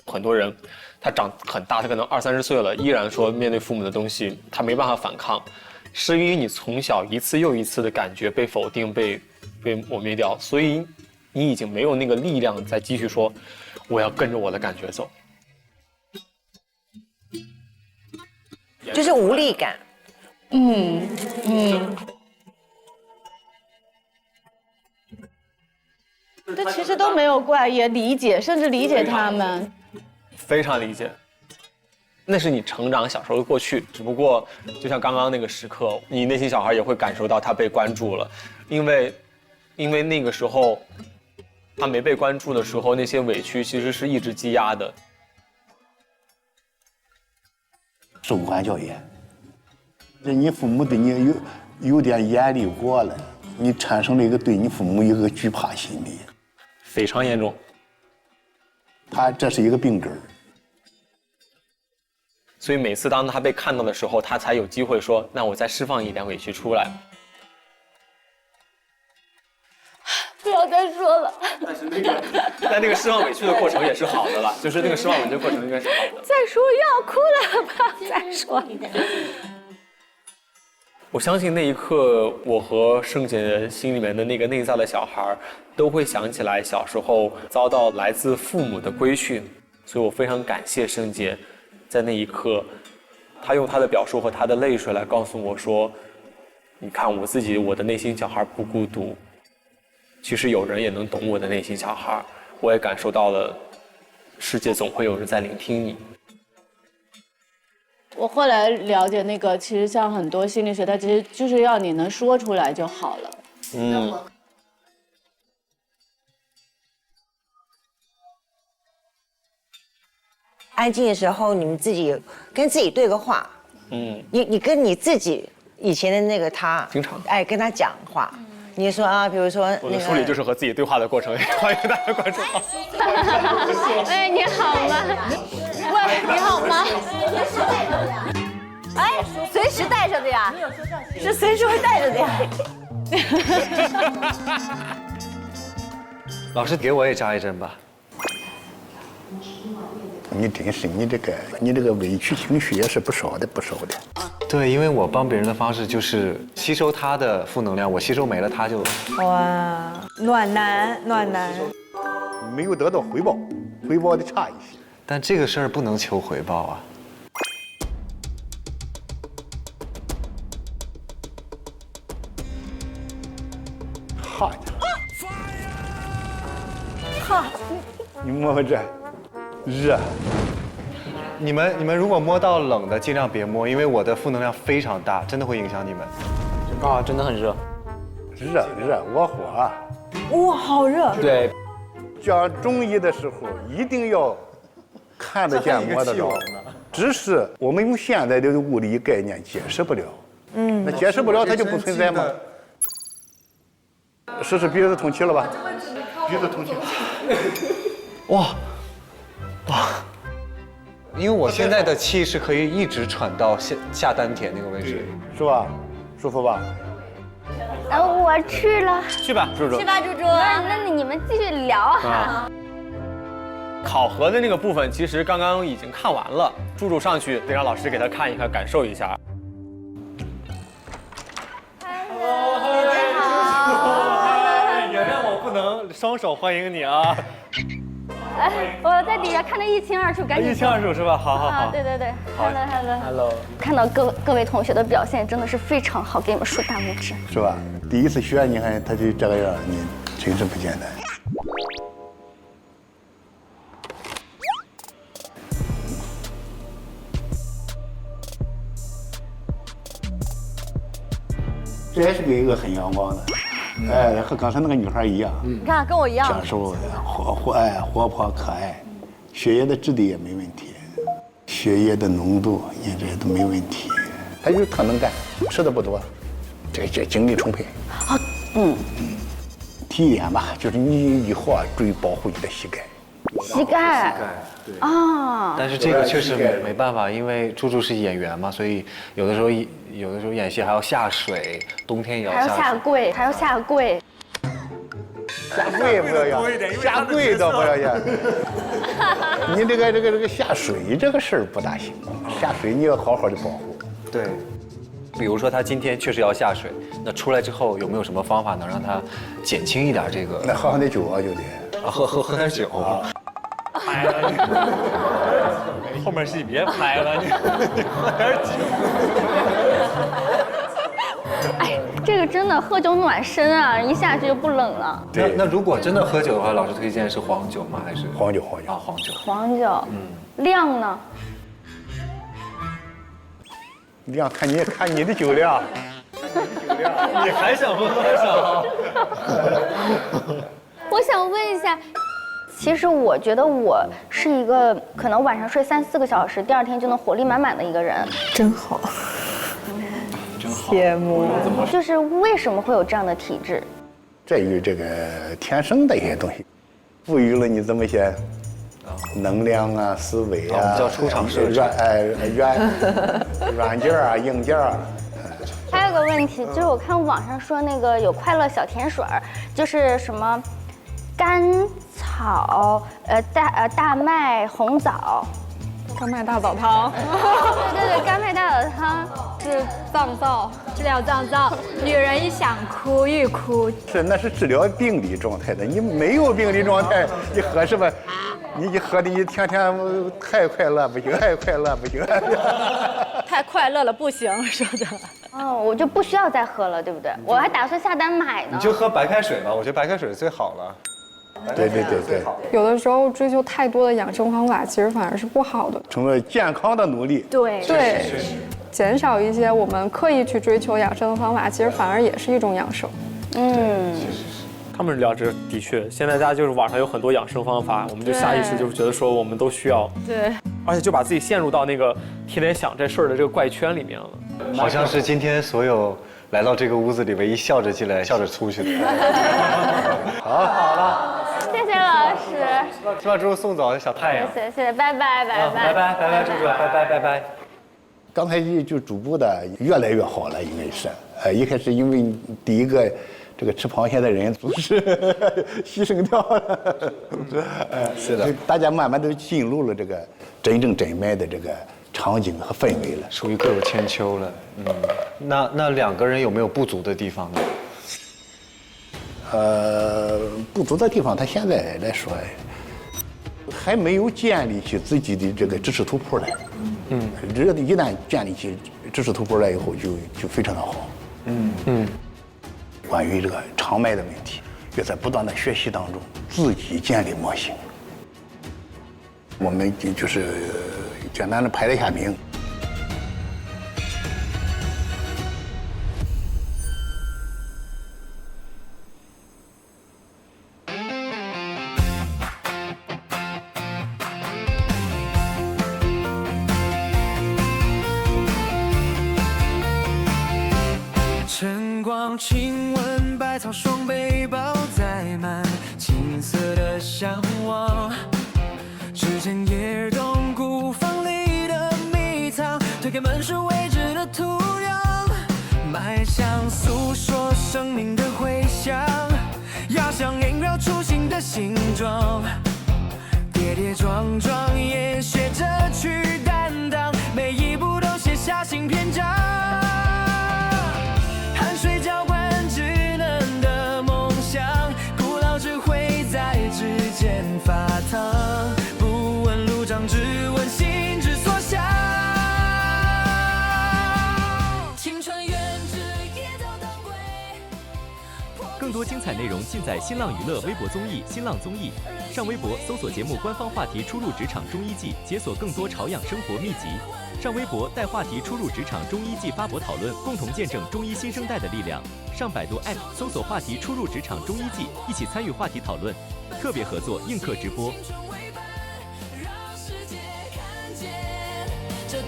很多人他长很大，他可能20-30岁了，依然说面对父母的东西他没办法反抗。是因为你从小一次又一次的感觉被否定、被抹灭掉，所以你已经没有那个力量再继续说我要跟着我的感觉走，就是无力感。这其实都没有怪，也理解，甚至理解他们。非常理解。那是你成长小时候的过去，只不过就像刚刚那个时刻，你内心小孩也会感受到他被关注了，因为那个时候他没被关注的时候，那些委屈其实是一直积压的。受管教严，这你父母对你有点严厉过了，你产生了一个对你父母一个惧怕心理，非常严重。这是一个病根儿。所以每次当他被看到的时候，他才有机会说：“那我再释放一点委屈出来。”不要再说了。但那个释放委屈的过程也是好的了，就是那个释放委屈的过程应该是好的。再说要哭了吧？再说。我相信那一刻，我和盛姐心里面的那个内在的小孩，都会想起来小时候遭到来自父母的规训，所以我非常感谢盛姐。在那一刻，他用他的表述和他的泪水来告诉我说：“你看我的内心小孩不孤独，其实有人也能懂我的内心小孩，我也感受到了，世界总会有人在聆听你。”我后来了解那个，其实像很多心理学，它其实就是要你能说出来就好了。安静的时候，你们自己跟自己对个话。你跟你自己以前的那个他，经常跟他讲话，你说啊，比如说我的梳理就是和自己对话的过程，欢迎大家关注。哎，你好吗？喂，你好吗？哎，随时带着的呀，是随时会带着的呀。老师给我也扎一针吧。你真是你这个委屈情绪也是不少的。对，因为我帮别人的方式就是吸收他的负能量，我吸收没了他就。哇，暖男。没有得到回报，回报的差一些。但这个事儿不能求回报啊。好家伙！你摸摸这，热。你们如果摸到冷的，尽量别摸，因为我的负能量非常大，真的会影响你们。啊，真的很热。热，窝火。哇，好热。对。讲中医的时候一定要看得见摸得着，只是我们用现在的物理概念解释不了。那解释不了它就不存在吗？试试鼻子通气了吧？鼻子通气。哇，因为我现在的气是可以一直喘到下丹田那个位置，是吧？舒服吧？我去了。去吧，猪猪。去吧，猪猪。那你们继续聊哈。考核的那个部分其实刚刚已经看完了，猪猪上去得让老师给他看一看，感受一下。原谅我不能双手欢迎你啊！哎，我在底下看得一清二楚，赶紧。一清二楚是吧？好。对。Hello。看到各位同学的表现真的是非常好，给你们竖大拇指。是吧？第一次学，你看他就这个样，你真是不简单。这也是一个很阳光的，哎，和刚才那个女孩一样。你看，跟我一样。享受活泼可爱，血液的质地也没问题，血液的浓度也这都没问题。他就是特能干，吃的不多，这精力充沛。提一点吧，就是你以后注意保护你的膝盖。膝盖，对啊。但是这个确实没办法，因为猪猪是演员嘛，所以有的时候演戏还要下水，冬天也要下水。还要下跪。下跪不要要，下跪倒不要要。你这个下水这个事儿不大行，下水你要好好的保护。对，比如说他今天确实要下水，那出来之后有没有什么方法能让他减轻一点这个？那喝点酒啊，就得。喝点酒。拍了你，后面戏别拍了，你喝点酒。哎，这个真的喝酒暖身啊，一下去就不冷了。那如果真的喝酒的话，老师推荐是黄酒吗？还是黄酒？啊，黄酒。黄酒，量呢？量看你的酒量。你还想喝多少？我想问一下，其实我觉得我是一个可能晚上睡3-4个小时，第二天就能活力满满的一个人。真好，羡慕。就是为什么会有这样的体质？在于这个天生的一些东西，赋予了你这么些能量啊、思维啊，叫出厂设置。软件啊、硬件啊。还有个问题就是，我看网上说那个有快乐小甜水儿，就是什么甘草、大麦红枣、甘麦大枣汤。对，甘麦大枣汤是脏燥，治疗脏燥。女人一想哭欲哭。那是治疗病理状态的，你没有病理状态，你喝什么？你一喝的，你天天太快乐不行，太快乐不行。太快乐了不行，说的。我就不需要再喝了，对不对？我还打算下单买呢。你就喝白开水吧，我觉得白开水最好了。对。有的时候追求太多的养生方法，其实反而是不好的。成为健康的努力。对，减少一些我们刻意去追求养生的方法，其实反而也是一种养生。他们聊这的确，现在大家就是网上有很多养生方法，我们就下意识就是觉得说我们都需要。对。而且就把自己陷入到那个天天想这事儿的这个怪圈里面了。好像是今天所有来到这个屋子里，唯一笑着进来、笑着出去的。好了，谢谢老师。先把猪猪送走，小太阳。谢谢，拜拜，拜拜，拜拜，猪猪，拜拜。刚才就逐步的越来越好了，应该是。一开始因为第一个，这个吃螃蟹的人总是牺牲掉了。是的，大家慢慢都进入了这个真正诊脉的这个场景和氛围了，属于各有千秋了。那两个人有没有不足的地方呢？不足的地方，他现在来说还没有建立起自己的这个知识图谱来。这一旦建立起知识图谱来以后，就非常的好。关于这个肠脉的问题，也在不断的学习当中自己建立模型。我们就是简单的排了一下名。晨光亲吻百草，双背包载满青涩的向往。指尖也动古房里的秘藏，推开门是未知的土壤，脉象诉说生命的回响，压箱萦绕初心的形状，跌跌撞撞也学着去担当，每一步都写下新篇章。汗水浇灌稚嫩的梦想，古老智慧在指尖发烫，不问路障，只问心之所向。青春远志也早当归。更多精彩内容尽在新浪娱乐微博综艺、新浪综艺。上微博搜索节目官方话题“初入职场中医季”，解锁更多潮养生活秘籍。上微博带话题“初入职场中医季”发博讨论，共同见证中医新生代的力量。上百度 App 搜索话题“初入职场中医季”，一起参与话题讨论。特别合作映客直播。让世界看见这